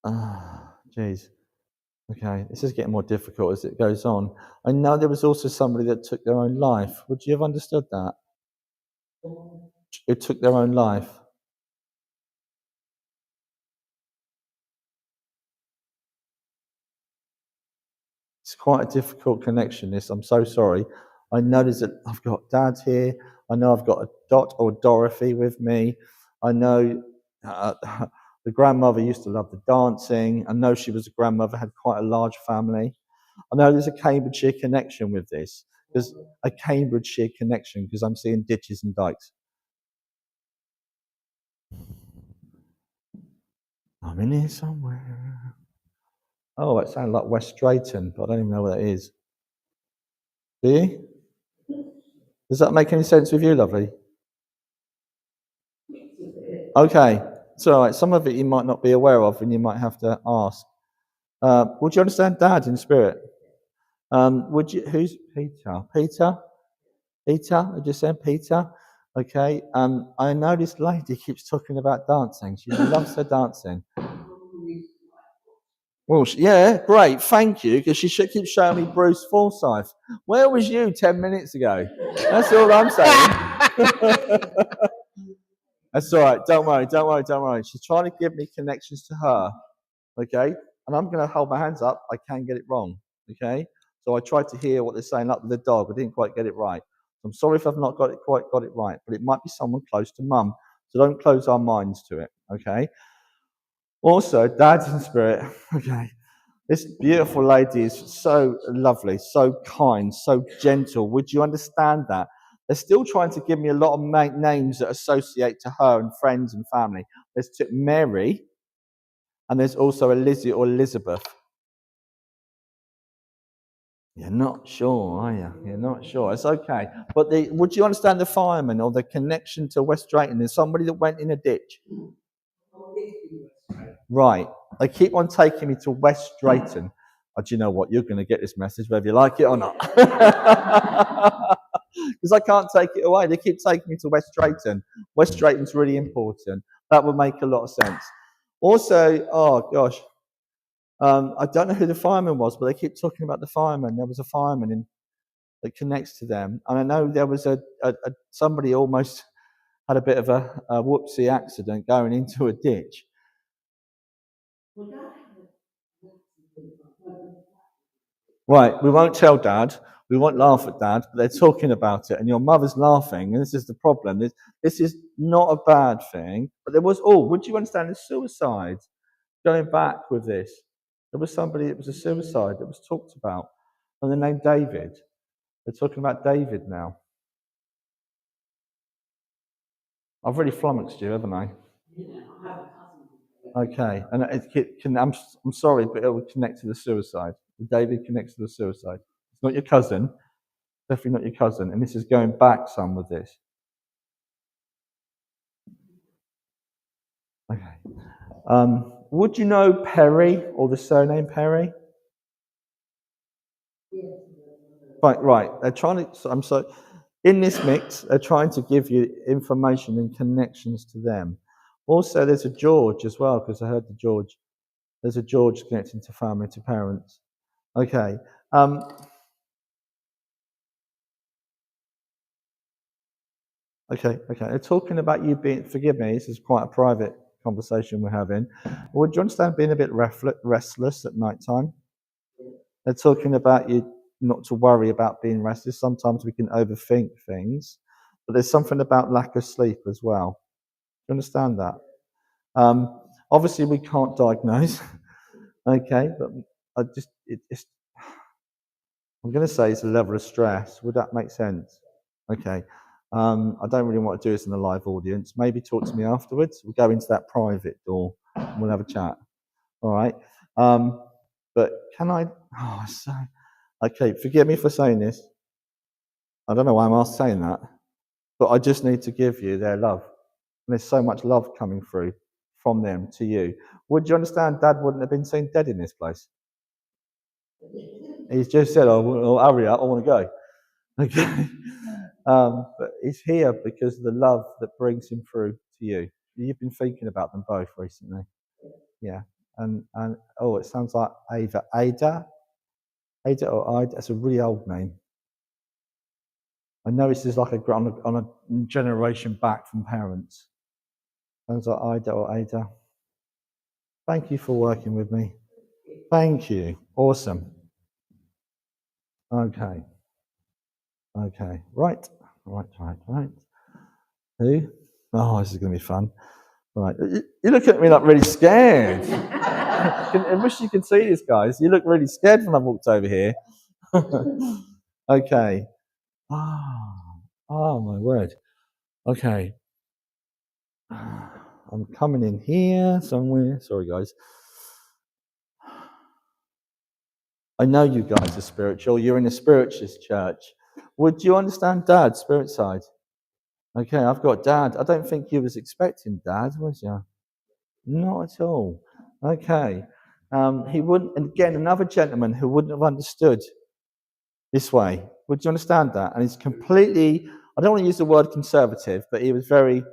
Jeez. Okay, this is getting more difficult as it goes on. I know there was also somebody that took their own life. Would you have understood that? Who took their own life? It's quite a difficult connection, this. I'm so sorry. I know I've got Dad here. I know I've got a Dot or Dorothy with me. I know the grandmother used to love the dancing. I know she was a grandmother, had quite a large family. I know there's a Cambridgeshire connection with this. There's a Cambridgeshire connection because I'm seeing ditches and dikes. I'm in here somewhere. Oh, it sounds like West Drayton, but I don't even know where that is. Do you? Does that make any sense with you, lovely? Okay, it's all right. Some of it you might not be aware of, and you might have to ask. Would you understand Dad in spirit? Would you? Who's Peter? Peter? I just said Peter. Okay. I know this lady keeps talking about dancing. She loves her dancing. Well, yeah, great, thank you, because she keeps showing me Bruce Forsyth. Where was you 10 minutes ago? That's all I'm saying. That's all right. Don't worry. She's trying to give me connections to her. Okay. And I'm going to hold my hands up. I can get it wrong. Okay. So I tried to hear what they're saying up with the dog. I didn't quite get it right. I'm sorry if I've not quite got it right, but it might be someone close to mum. So don't close our minds to it. Okay. Also, Dad's in spirit. Okay. This beautiful lady is so lovely, so kind, so gentle. Would you understand that? They're still trying to give me a lot of names that associate to her and friends and family. There's Mary, and there's also a Lizzie or Elizabeth. You're not sure, are you? You're not sure. It's okay. But would you understand the fireman or the connection to West Drayton? There's somebody that went in a ditch. Right. They keep on taking me to West Drayton. Oh, do you know what? You're going to get this message whether you like it or not. Because I can't take it away. They keep taking me to West Drayton. West Drayton's really important. That would make a lot of sense. Also, oh gosh, I don't know who the fireman was, but they keep talking about the fireman. There was a fireman that connects to them. And I know there was somebody almost had a bit of a whoopsie accident going into a ditch. Right, we won't tell Dad. We won't laugh at Dad, but they're talking about it, and your mother's laughing, and this is the problem. This is not a bad thing, but there was, would you understand, the suicide? Going back with this, there was somebody, it was a suicide that was talked about, and the name David. They're talking about David now. I've really flummoxed you, haven't I? Okay, and I'm sorry, but it will connect to the suicide. David connects to the suicide. It's not your cousin, definitely not your cousin, and this is going back some with this. Okay. Would you know Perry or the surname Perry? Right. They're trying to. In this mix, they're trying to give you information and connections to them. Also, there's a George as well, because I heard the George. There's a George connecting to family, to parents. Okay. Okay. They're talking about you being, forgive me, this is quite a private conversation we're having. Would you understand being a bit restless at night time? They're talking about you not to worry about being restless. Sometimes we can overthink things, but there's something about lack of sleep as well. Do you understand that? Obviously, we can't diagnose. Okay, but I'm going to say it's a level of stress. Would that make sense? Okay. I don't really want to do this in a live audience. Maybe talk to me afterwards. We'll go into that private door and we'll have a chat. All right. But can I? Oh, sorry. Okay, forgive me for saying this. I don't know why I'm saying that, but I just need to give you their love. And there's so much love coming through from them to you. Would you understand Dad wouldn't have been seen dead in this place? He's just said, oh, hurry up, I want to go. Okay. But he's here because of the love that brings him through to you. You've been thinking about them both recently. Yeah. And it sounds like Ada or Ida. That's a really old name. I know this is like on a generation back from parents. Sounds like Ida or Ada. Thank you for working with me. Thank you. Awesome. Okay. Right. Who? Oh, this is going to be fun. Right. You look at me like really scared. I wish you could see this, guys. You look really scared when I walked over here. Okay. Oh, my word. Okay. I'm coming in here somewhere. Sorry, guys. I know you guys are spiritual. You're in a spiritualist church. Would you understand Dad's spirit side? Okay, I've got Dad. I don't think you was expecting Dad, was you? Not at all. Okay. He wouldn't, and again, another gentleman who wouldn't have understood this way. Would you understand that? And he's completely, I don't want to use the word conservative, but he was very,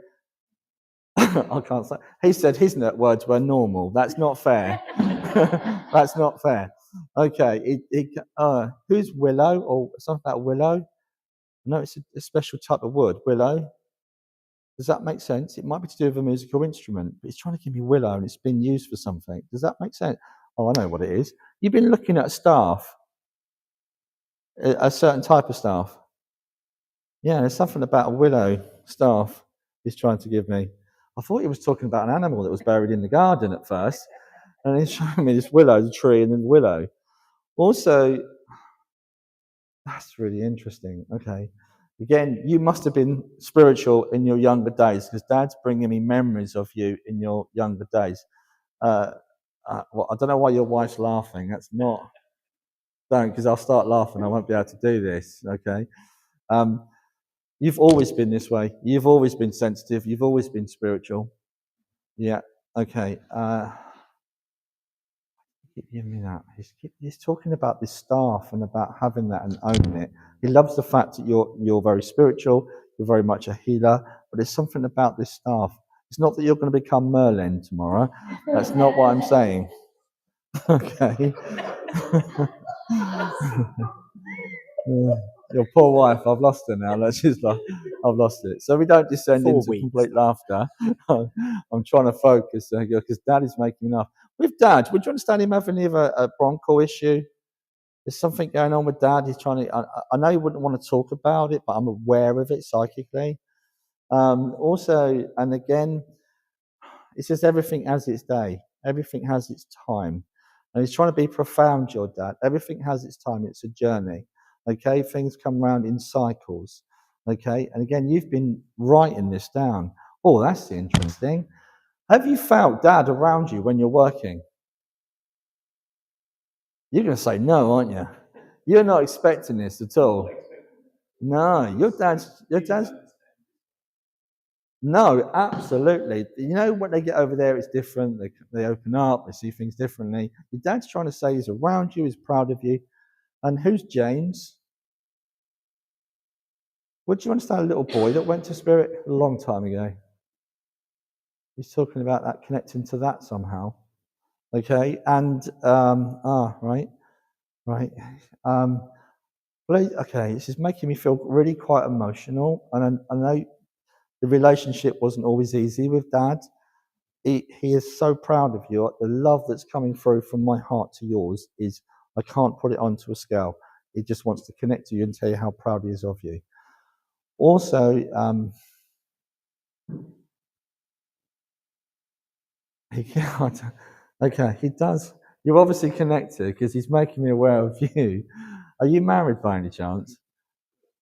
I can't say, he said his words were normal. That's not fair. That's not fair. Okay. Who's willow or something about willow? No, it's a special type of wood. Willow. Does that make sense? It might be to do with a musical instrument, but it's trying to give me willow and it's been used for something. Does that make sense? Oh, I know what it is. You've been looking at a staff, a certain type of staff. Yeah, there's something about a willow staff he's trying to give me. I thought he was talking about an animal that was buried in the garden at first, and he's showing me this willow, the tree, and then the willow. Also, that's really interesting. Okay. Again, you must have been spiritual in your younger days because Dad's bringing me memories of you in your younger days. Well, I don't know why your wife's laughing. That's not. Don't, because I'll start laughing. I won't be able to do this. Okay. You've always been this way. You've always been sensitive. You've always been spiritual. Yeah. Okay. Keep giving me that. He's talking about this staff and about having that and owning it. He loves the fact that you're very spiritual. You're very much a healer. But there's something about this staff. It's not that you're going to become Merlin tomorrow. That's not what I'm saying. Okay. Your poor wife, I've lost her now. I've lost it. So we don't descend 4 into weeks. complete laughter. I'm trying to focus because Dad is making enough. With Dad, would you understand him having a bronchial issue? There's something going on with Dad. He's trying to. I know he wouldn't want to talk about it, but I'm aware of it psychically. Also, and again, it says everything has its day. Everything has its time. And he's trying to be profound, your dad. Everything has its time. It's a journey. Okay, things come round in cycles. Okay, and again, you've been writing this down. Oh, that's interesting. Have you felt Dad around you when you're working? You're going to say no, aren't you? You're not expecting this at all. No, your dad's. No, absolutely. You know, when they get over there, it's different. They open up. They see things differently. Your dad's trying to say he's around you. He's proud of you. And who's James? Would you understand a little boy that went to Spirit a long time ago? He's talking about that, connecting to that somehow. Okay, and right. Okay, this is making me feel really quite emotional, and I know the relationship wasn't always easy with Dad. He is so proud of you. The love that's coming through from my heart to yours is, I can't put it onto a scale. He just wants to connect to you and tell you how proud he is of you. Also, he can't. Okay, he does. You're obviously connected because he's making me aware of you. Are you married by any chance?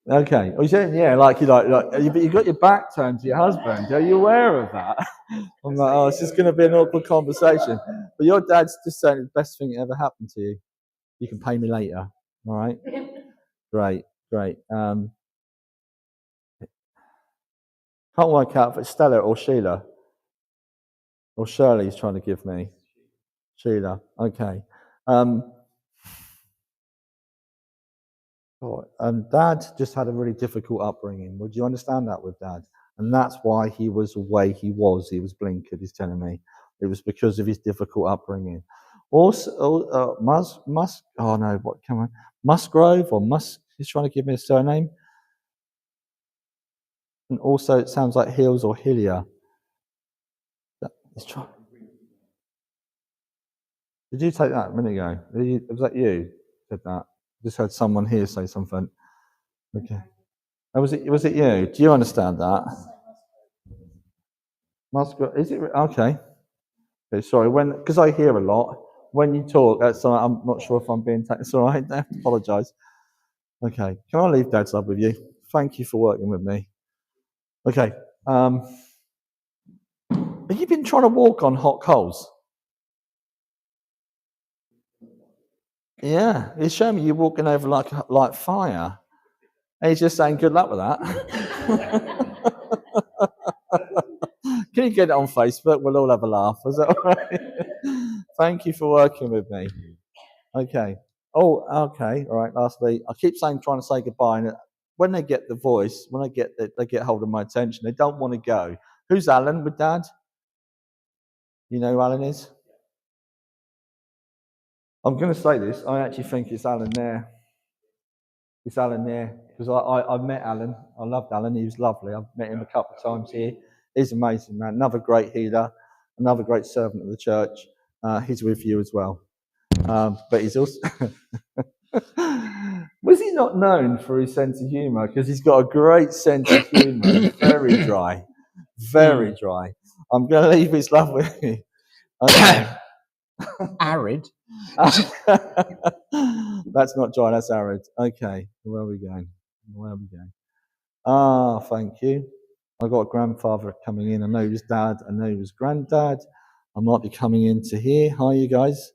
Okay. Oh, yeah, like you you've got your back turned to your husband. Are you aware of that? I'm like, oh, it's just going to be an awkward conversation. But your dad's just saying the best thing that ever happened to you. You can pay me later. All right. Great. Can't work out if it's Stella or Sheila. Or Shirley's trying to give me. Sheila. Okay. And Dad just had a really difficult upbringing. Would you understand that with Dad? And that's why he was the way he was. He was blinkered, he's telling me. It was because of his difficult upbringing. Also, Musgrove or Musk, he's trying to give me a surname. And also, it sounds like Hills or Hillier. Did you take that a minute ago? Was that you said that? Just heard someone here say something. Okay. Oh, was it you? Do you understand that? Musgrove, is it? Okay. Okay, sorry. Because I hear a lot. When you talk, that's all right. I'm not sure if I'm being taken. It's all right. I have to apologise. Okay. Can I leave Dad's love with you? Thank you for working with me. Okay. Have you been trying to walk on hot coals? Yeah. He's showing me you walking over like fire. And he's just saying good luck with that. Can you get it on Facebook? We'll all have a laugh. Is that all right? Thank you for working with me. Okay. Oh, okay. All right. Lastly, I keep trying to say goodbye. And when they get the voice, they get hold of my attention. They don't want to go. Who's Alan with Dad? You know who Alan is? I'm going to say this. I actually think it's Alan there. It's Alan there because I met Alan. I loved Alan. He was lovely. I've met him a couple of times here. He's amazing, man. Another great healer, another great servant of the church. He's with you as well. But he's also... Was he not known for his sense of humour? Because he's got a great sense of humour. Very dry. Very dry. I'm going to leave his love with you. Okay. Arid. That's not dry, that's arid. Okay, where are we going? Where are we going? Ah, thank you. I got a grandfather coming in. I know he was dad. I know he was granddad. I might be coming into here. Hi, you guys.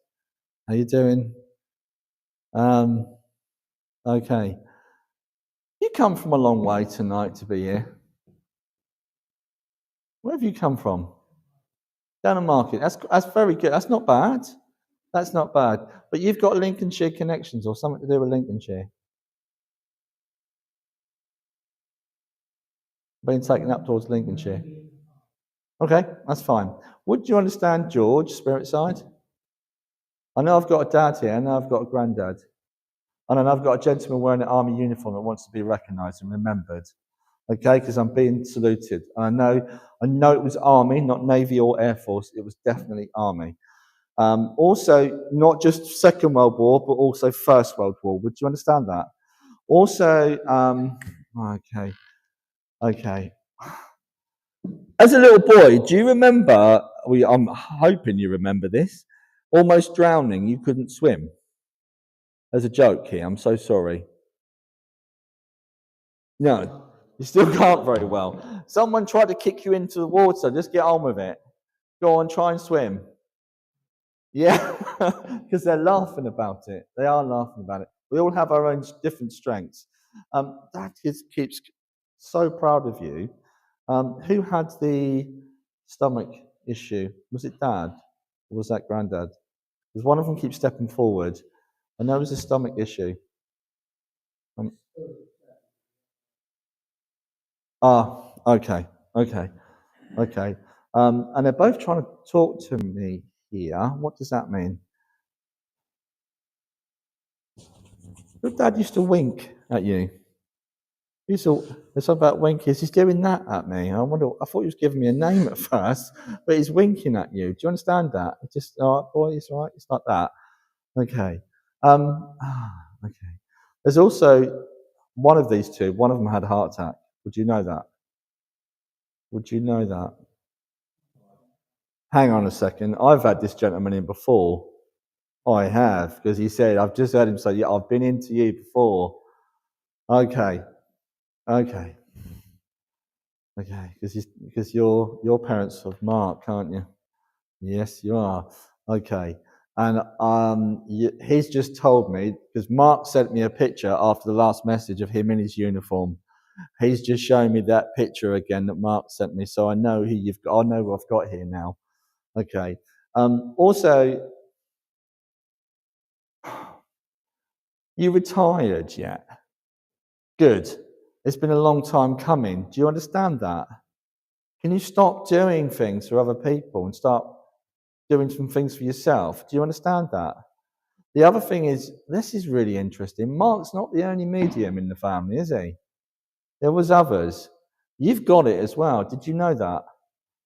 How you doing? Okay. You come from a long way tonight to be here. Where have you come from? Down the market. That's very good. That's not bad. That's not bad. But you've got Lincolnshire connections or something to do with Lincolnshire. Being taken up towards Lincolnshire. Okay, that's fine. Would you understand George, spirit side? I know I've got a dad here. I know I've got a granddad. And I know I've got a gentleman wearing an army uniform that wants to be recognised and remembered. Okay, because I'm being saluted. I know it was army, not navy or air force. It was definitely army. Also, not just Second World War, but also First World War. Would you understand that? Also, okay. As a little boy, do you remember, I'm hoping you remember this, almost drowning, you couldn't swim? As a joke here, I'm so sorry. No, you still can't very well. Someone tried to kick you into the water, just get on with it. Go on, try and swim. Yeah, because they're laughing about it. They are laughing about it. We all have our own different strengths. Dad keeps so proud of you. Who had the stomach issue? Was it Dad or was that Granddad? Because one of them keeps stepping forward. I know it was a stomach issue. Okay. And they're both trying to talk to me here. What does that mean? Your dad used to wink at you. There's something about winkies. He's doing that at me. I thought he was giving me a name at first, but he's winking at you. Do you understand that? It's just, all right, boy, it's all right. It's like that. Okay. Okay. There's also one of these two. One of them had a heart attack. Would you know that? Would you know that? Hang on a second. I've had this gentleman in before. I have, because he said, I've just heard him say, yeah, I've been into you before. Okay. Because you're parents of Mark, aren't you? Yes, you are. Okay. And he's just told me, because Mark sent me a picture after the last message of him in his uniform. He's just showing me that picture again that Mark sent me, so I know who you've got. I know what I've got here now. Okay. Also, you retired yet? Good. It's been a long time coming. Do you understand that? Can you stop doing things for other people and start doing some things for yourself? Do you understand that? The other thing is, this is really interesting. Mark's not the only medium in the family, is he? There was others. You've got it as well. Did you know that?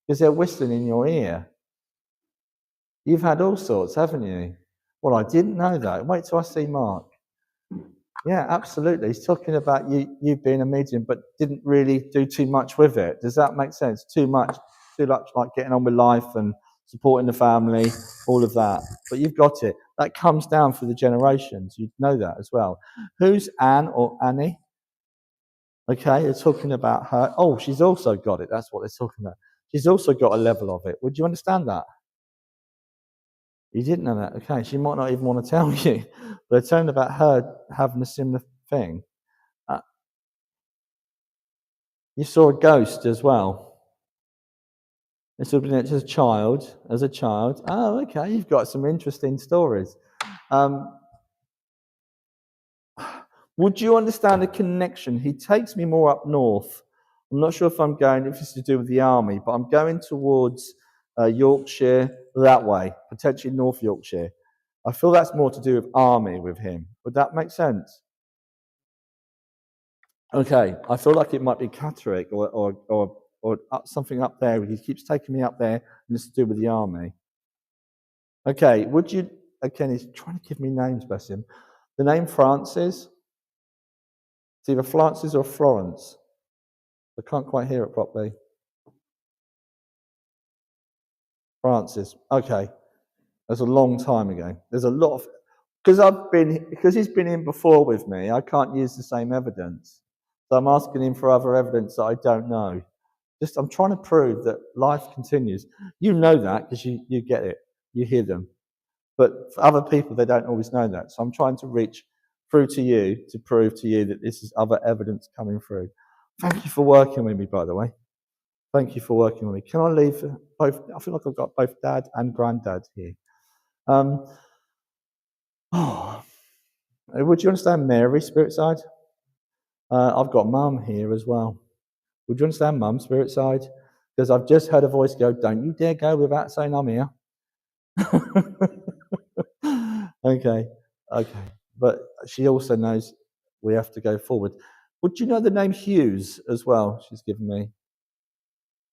Because they're whistling in your ear. You've had all sorts, haven't you? Well, I didn't know that. Wait till I see Mark. Yeah, absolutely. He's talking about you being a medium, but didn't really do too much with it. Does that make sense? Too much like getting on with life and supporting the family, all of that. But you've got it. That comes down through the generations. You know that as well. Who's Anne or Annie? Okay, they're talking about her. Oh, she's also got it. That's what they're talking about. She's also got a level of it. Would you understand that? You didn't know that? Okay, she might not even want to tell you. But they're talking about her having a similar thing. You saw a ghost as well. This would have been as a child. Oh, okay, you've got some interesting stories. Would you understand the connection? He takes me more up north. I'm not sure if it's to do with the army, but I'm going towards Yorkshire that way, potentially North Yorkshire. I feel that's more to do with army with him. Would that make sense? Okay, I feel like it might be Catterick or or something up there. He keeps taking me up there, and it's to do with the army. Okay, would you? Again, he's trying to give me names, bless him. The name Francis. It's either Francis or Florence. I can't quite hear it properly. Francis. Okay, that's a long time ago. There's a lot of because he's been in before with me. I can't use the same evidence, so I'm asking him for other evidence that I don't know. I'm trying to prove that life continues. You know that because you get it, you hear them. But for other people, they don't always know that. So I'm trying to reach through to you to prove to you that this is other evidence coming through. Thank you for working with me, by the way. Thank you for working with me. Can I leave both? I feel like I've got both dad and granddad here. Would you understand Mary, spirit side? I've got mum here as well. Would you understand mum, spirit side? Because I've just heard a voice go, don't you dare go without saying I'm here. Okay. But she also knows we have to go forward. Would you know the name Hughes as well? She's given me.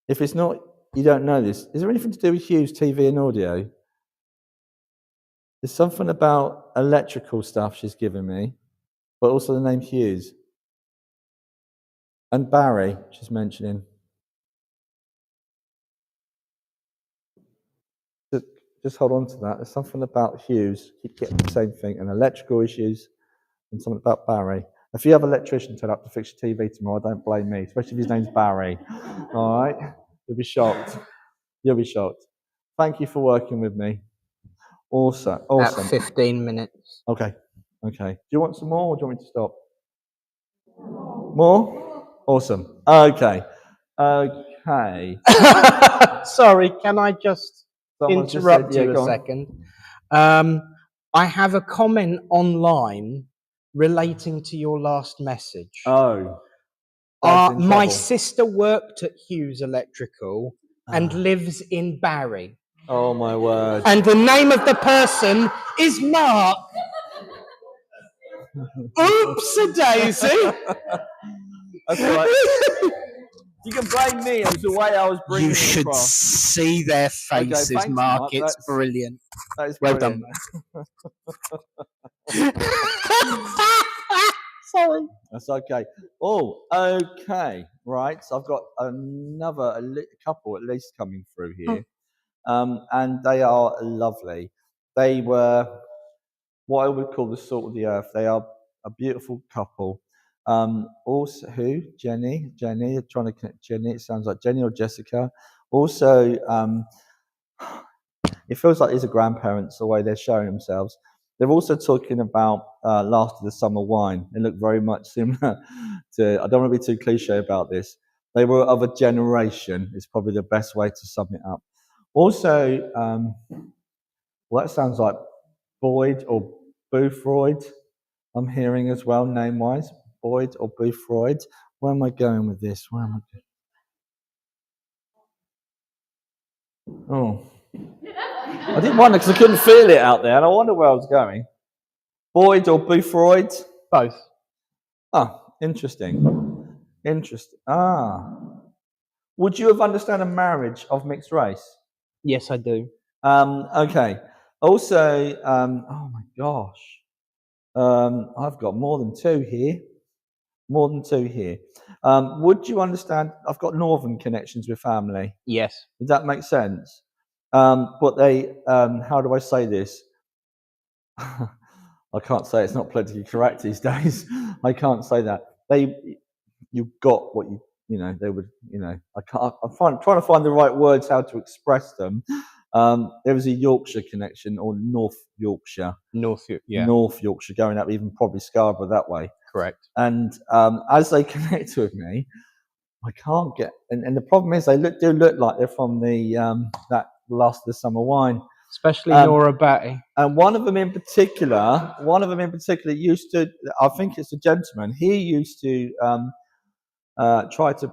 If it's not, you don't know this. Is there anything to do with Hughes TV and audio? There's something about electrical stuff she's given me, but also the name Hughes. And Barry, she's mentioning. Just hold on to that. There's something about Hughes. Keep getting the same thing. And electrical issues and something about Barry. If you have an electrician turn up to fix your TV tomorrow, don't blame me, especially if his name's Barry. All right? You'll be shocked. You'll be shocked. Thank you for working with me. Awesome. About 15 minutes. Okay. Do you want some more or do you want me to stop? More? Awesome. Okay. Sorry, can I just interrupt you a second? I have a comment online relating to your last message. Oh. My sister worked at Hughes Electrical and lives in Barry. Oh my word. And the name of the person is Mark. Oops-a-daisy. That's all right. You can blame me. It was the way I was bringing it across. You should see their faces, thanks, Mark. It's brilliant. That is well brilliant. done. Sorry. That's okay. Oh, okay. Right. So I've got another couple at least coming through here. And they are lovely. They were what I would call the salt of the earth. They are a beautiful couple. Also, who? Jenny. They're trying to connect Jenny. It sounds like Jenny or Jessica. Also, it feels like these are grandparents the way they're showing themselves. They're also talking about Last of the Summer Wine. They look very much similar to. I don't want to be too cliche about this. They were of a generation. Is probably the best way to sum it up. Also, well, that sounds like Boyd or Boothroyd. I'm hearing as well, name-wise, Boyd or Boothroyd. Where am I going with this? Where am I going? Oh, I didn't wonder because I couldn't feel it out there, and I wonder where I was going. Boyd or Boothroyd? Both. Ah, interesting. Would you have understood a marriage of mixed race? Yes, I do. Okay. Also, oh my gosh, I've got more than two here. Would you understand? I've got northern connections with family. Yes. Does that make sense? But they, how do I say this? I can't say it's not politically correct these days. I can't say that. You got what you know. They would, I'm trying to find the right words how to express them. There was a Yorkshire connection or North Yorkshire. North Yorkshire going up, even probably Scarborough that way. Correct. And as they connect with me, I can't get. And the problem is they do look like they're from the that Last of the Summer Wine. Especially Nora Batty. And one of them in particular used to. I think it's a gentleman. He used to try to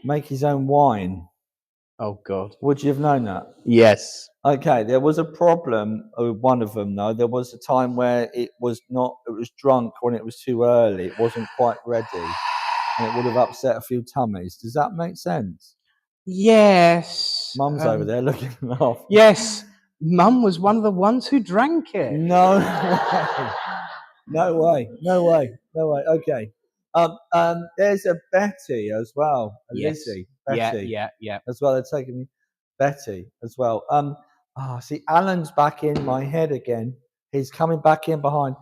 make his own wine. Oh God! Would you have known that? Yes. Okay, there was a problem with one of them though. There was a time where it was drunk when it was too early. It wasn't quite ready. and it would have upset a few tummies. Does that make sense? Yes. Mum's over there looking off. Yes. Mum was one of the ones who drank it. No way. No way. No way. No way. Okay. There's a Betty as well. A Yes. Lizzie. Yeah, Betty. yeah. As well. They're taking me. Betty as well. See, Alan's back in my head again. He's coming back in behind.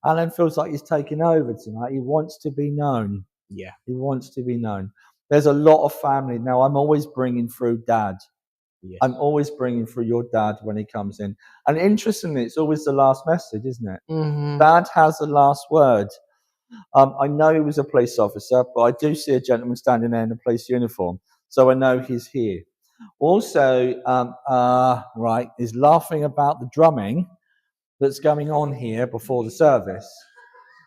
Alan feels like he's taking over tonight. He wants to be known. Yeah. He wants to be known. There's a lot of family. Now, I'm always bringing through Dad. Yes. I'm always bringing through your dad when he comes in. And interestingly, it's always the last message, isn't it? Mm-hmm. Dad has the last word. I know he was a police officer, but I do see a gentleman standing there in a police uniform. So I know he's here. Also, right, he's laughing about the drumming that's going on here before the service.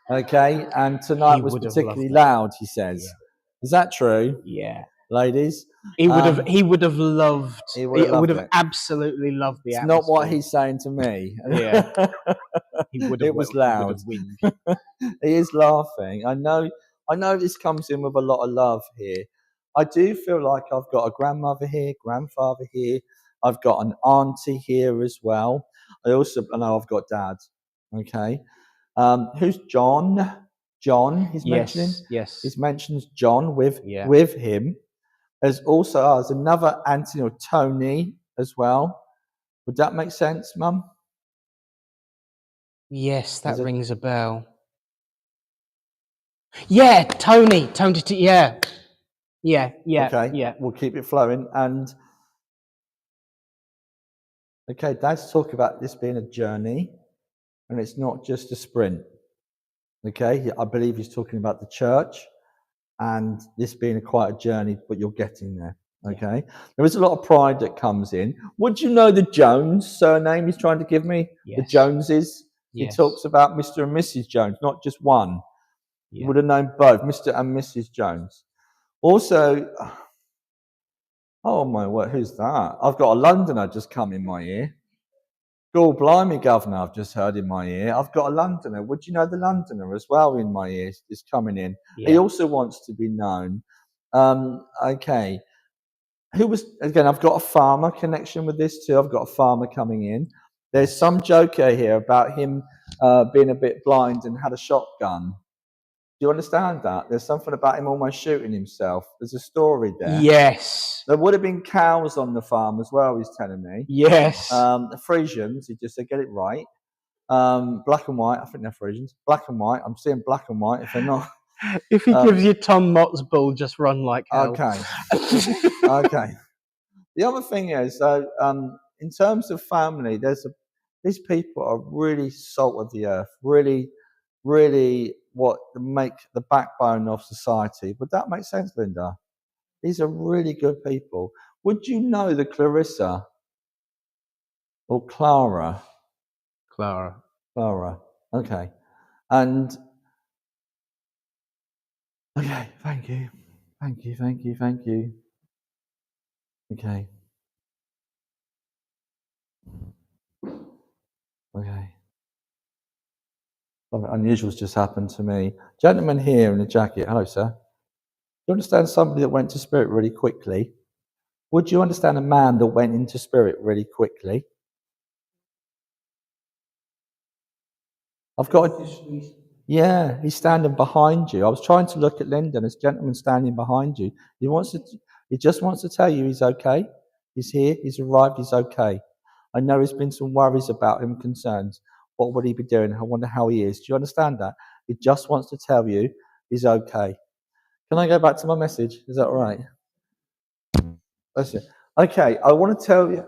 Okay, and tonight He was would have particularly loved that. loud, he says. Yeah. Is that true, Yeah. ladies? He would have loved. He would have loved He would have it. absolutely loved the It's atmosphere. not what he's saying to me. Yeah. He would have. It was He would loud. have winged. He is laughing. I know this comes in with a lot of love here. I do feel like I've got a grandmother here, grandfather here. I've got an auntie here as well. I know I've got dad. Okay. Who's John? John, he's mentioning. Yes. He mentions John with him. There's also there's another Anthony or Tony as well. Would that make sense, Mum? Yes, that Is it- rings a bell. Yeah, Tony. Yeah. Okay. Yeah. We'll keep it flowing. And okay, Dad's talking about this being a journey, and it's not just a sprint. Okay, I believe he's talking about the church and this being quite a journey, but you're getting there. Okay, there is a lot of pride that comes in. Would you know the Jones surname he's trying to give me? Yes. The Joneses. Yes. He talks about Mr. and Mrs. Jones, not just one. Yeah. You would have known both, Mr. and Mrs. Jones. Also, oh my word, who's that? I've got a Londoner just come in my ear. God blimey, Governor, I've just heard in my ear. I've got a Londoner. Would you know the Londoner as well in my ear is coming in? Yeah. He also wants to be known. Okay. Who was, again, I've got a farmer connection with this too. I've got a farmer coming in. There's some joker here about him being a bit blind and had a shotgun. Do you understand that? There's something about him almost shooting himself. There's a story there. Yes. There would have been cows on the farm as well, he's telling me. Yes. The Frisians, he just said, get it right. Black and white, I think they're Frisians. Black and white, I'm seeing black and white if they're not. If he gives you Tom Mott's bull, just run like hell. Okay. Okay. The other thing is, in terms of family, these people are really salt of the earth, really, really what make the backbone of society. Would that make sense, Linda? These are really good people. Would you know the Clarissa or Clara? Clara. Okay. And okay, thank you. Okay. Something unusual's just happened to me. Gentleman here in a jacket. Hello, sir. You understand somebody that went to spirit really quickly? Would you understand a man that went into spirit really quickly? I've got yeah, he's standing behind you. I was trying to look at Linda, and this gentleman standing behind you. He just wants to tell you he's okay. He's here, he's arrived, he's okay. I know there's been some worries about him, concerns. What would he be doing? I wonder how he is. Do you understand that? He just wants to tell you he's okay. Can I go back to my message? Is that all right? That's it. Okay, I want to tell you,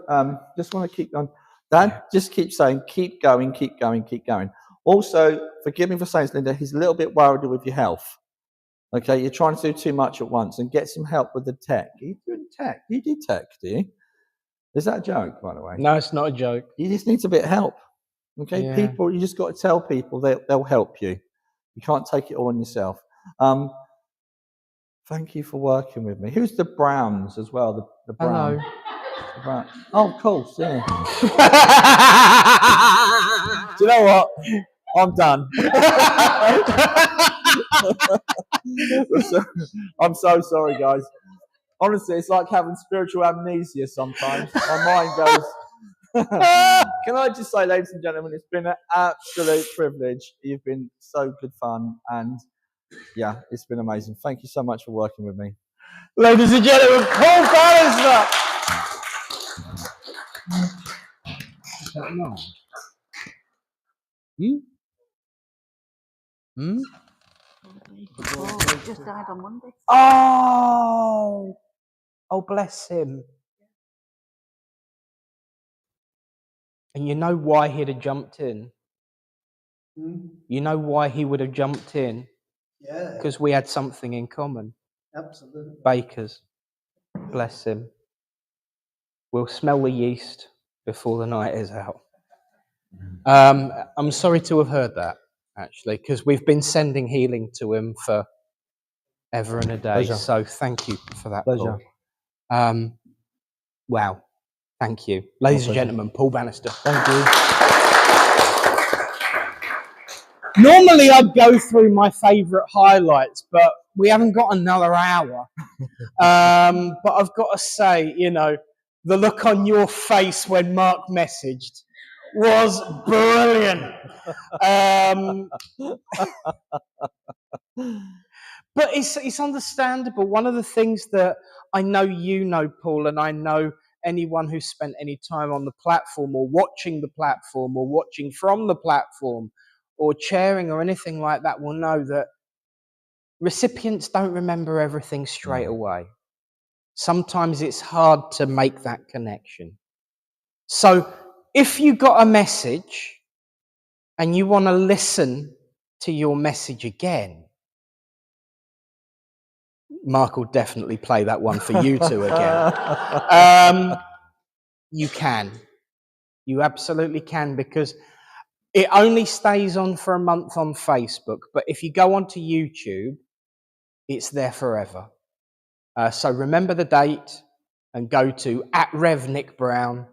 just want to keep going. Dad just keeps saying, keep going. Also, forgive me for saying this, Linda, he's a little bit worried with your health. Okay, you're trying to do too much at once and get some help with the tech. Are you doing tech? You do tech, do you? Is that a joke, by the way? No, it's not a joke. You just need a bit of help. Okay, Yeah. people, you just got to tell people they'll help you. You can't take it all on yourself. Thank you for working with me. Who's the Browns as well? The Brown. Hello. The Brown. Oh, of course, yeah. Do you know what? I'm done. I'm so sorry, guys. Honestly, it's like having spiritual amnesia sometimes. My mind goes. Can I just say, ladies and gentlemen, it's been an absolute privilege. You've been so good fun, and yeah, it's been amazing. Thank you so much for working with me. Ladies and gentlemen, Paul Bannister. Just died on Monday. Oh, bless him. And you know why he'd have jumped in? You know why he would have jumped in? Yeah, Because we had something in common. absolutely. Bakers. Bless him. We'll smell the yeast before the night is out. I'm sorry to have heard that, actually, because we've been sending healing to him for ever and a day. Pleasure. So thank you for that, Pleasure. Paul. Wow. Thank you. Ladies and pleasure. gentlemen, Paul Bannister. Thank you. Normally I'd go through my favourite highlights, but we haven't got another hour. But I've got to say, you know, the look on your face when Mark messaged was brilliant. But it's understandable. One of the things that I know you know, Paul, and I know anyone who's spent any time on the platform or watching the platform or watching from the platform or chairing or anything like that will know that recipients don't remember everything straight away. Sometimes it's hard to make that connection. So if you got a message and you want to listen to your message again, Mark will definitely play that one for you two again. You can. You absolutely can, because it only stays on for a month on Facebook. But if you go onto YouTube, it's there forever. So remember the date and go to @RevNickBrown,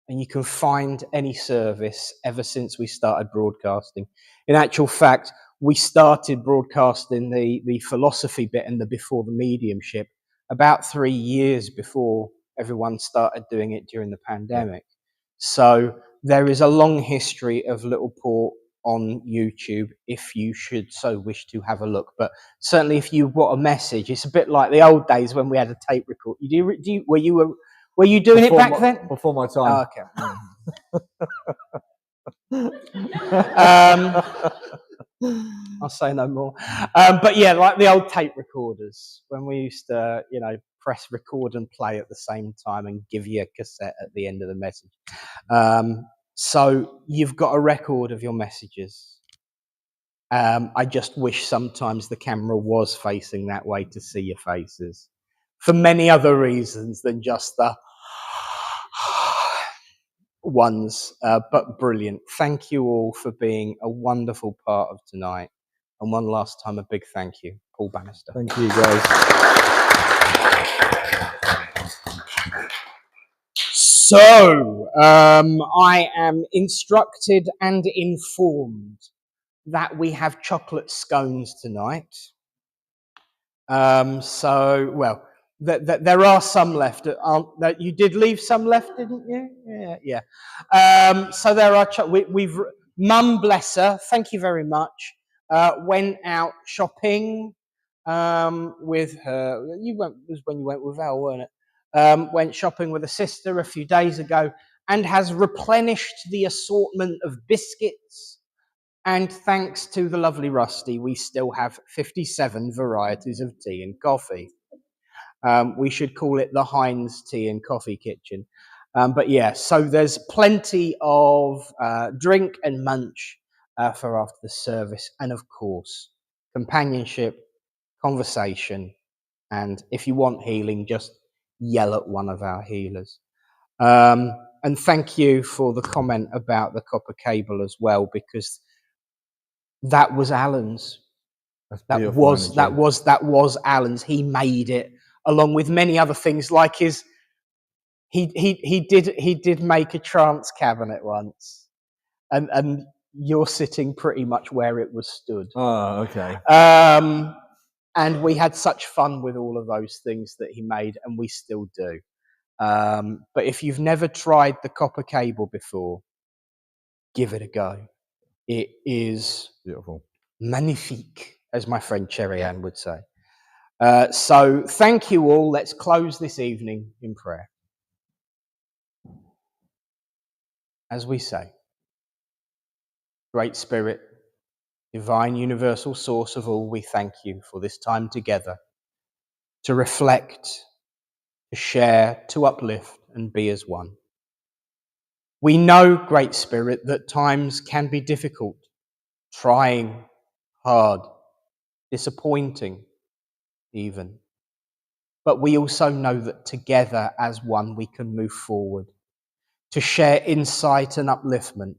and you can find any service ever since we started broadcasting. In actual fact, we started broadcasting the philosophy bit and the before the mediumship about 3 years before everyone started doing it during the pandemic. So there is a long history of Little Port on YouTube if you should so wish to have a look. But certainly if you want a message, it's a bit like the old days when we had a tape record. Were you doing it back then? Before my time. Oh, okay. I'll say no more. But yeah, like the old tape recorders when we used to, you know, press record and play at the same time and give you a cassette at the end of the message. So you've got a record of your messages. I just wish sometimes the camera was facing that way to see your faces for many other reasons than just the ones, but brilliant. Thank you all for being a wonderful part of tonight. And one last time, a big thank you, Paul Bannister. Thank you, guys. So, I am instructed and informed that we have chocolate scones tonight. Well, there are some left. That you did leave some left, didn't you? Yeah. So there are. We've Mum, bless her. Thank you very much. Went out shopping with her. Was when you went with Val, weren't it? Went shopping with a sister a few days ago and has replenished the assortment of biscuits. And thanks to the lovely Rusty, we still have 57 varieties of tea and coffee. We should call it the Heinz Tea and Coffee Kitchen. But yeah, so there's plenty of drink and munch for after the service. And of course, companionship, conversation. And if you want healing, just yell at one of our healers. And thank you for the comment about the copper cable as well, because that was Alan's. That was Alan's. He made it, along with many other things, like he did make a trance cabinet once, and you're sitting pretty much where it was stood. Oh, okay. And we had such fun with all of those things that he made, and we still do. But if you've never tried the copper cable before, give it a go. It is Beautiful. magnifique, as my friend Cherry Ann would say. So thank you all. Let's close this evening in prayer. As we say, Great Spirit, divine universal source of all, we thank you for this time together to reflect, to share, to uplift and be as one. We know, Great Spirit, that times can be difficult, trying, hard, disappointing even. But we also know that together as one we can move forward, to share insight and upliftment,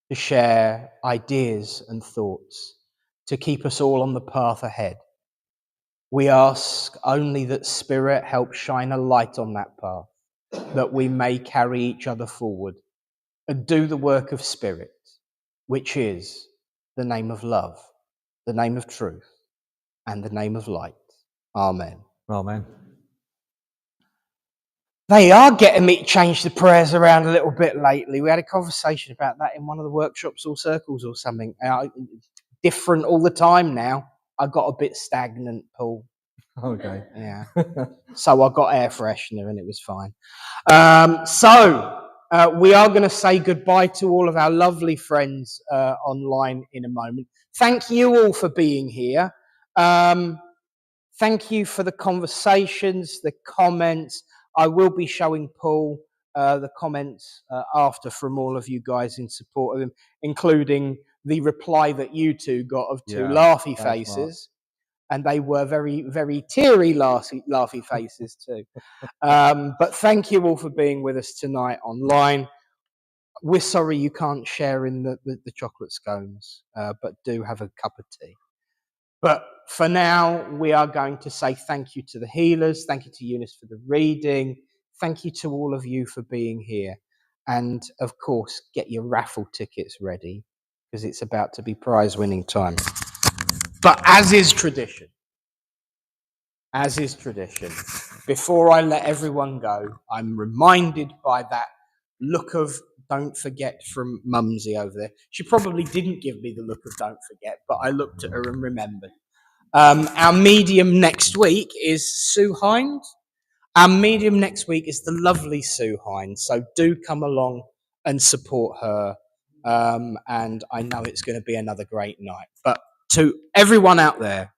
to share ideas and thoughts, to keep us all on the path ahead. We ask only that Spirit help shine a light on that path, that we may carry each other forward and do the work of Spirit, which is the name of love, the name of truth, and the name of light. Amen. Amen. They are getting me to change the prayers around a little bit lately. We had a conversation about that in one of the workshops or circles or something. Different all the time now. I got a bit stagnant, Paul. Okay. Yeah. So I got air freshener and it was fine. We are going to say goodbye to all of our lovely friends online in a moment. Thank you all for being here. Thank you for the conversations, the comments. I will be showing Paul the comments after from all of you guys in support of him, including the reply that you two got of two laughy faces. And they were very, very teary laughy faces too. But thank you all for being with us tonight online. We're sorry you can't share in the chocolate scones, but do have a cup of tea. But for now, we are going to say thank you to the healers. Thank you to Eunice for the reading. Thank you to all of you for being here. And of course, get your raffle tickets ready because it's about to be prize winning time. But as is tradition, before I let everyone go, I'm reminded by that look of don't forget from Mumsy over there. She probably didn't give me the look of don't forget, but I looked at her and remembered. Our medium next week is Sue Hind. Our medium next week is the lovely Sue Hind. So do come along and support her. And I know it's going to be another great night. But to everyone out there,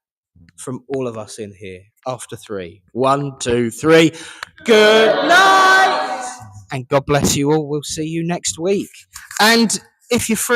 from all of us in here, after 3. 1, 2, 3. Good night! And God bless you all. We'll see you next week. And if you're free,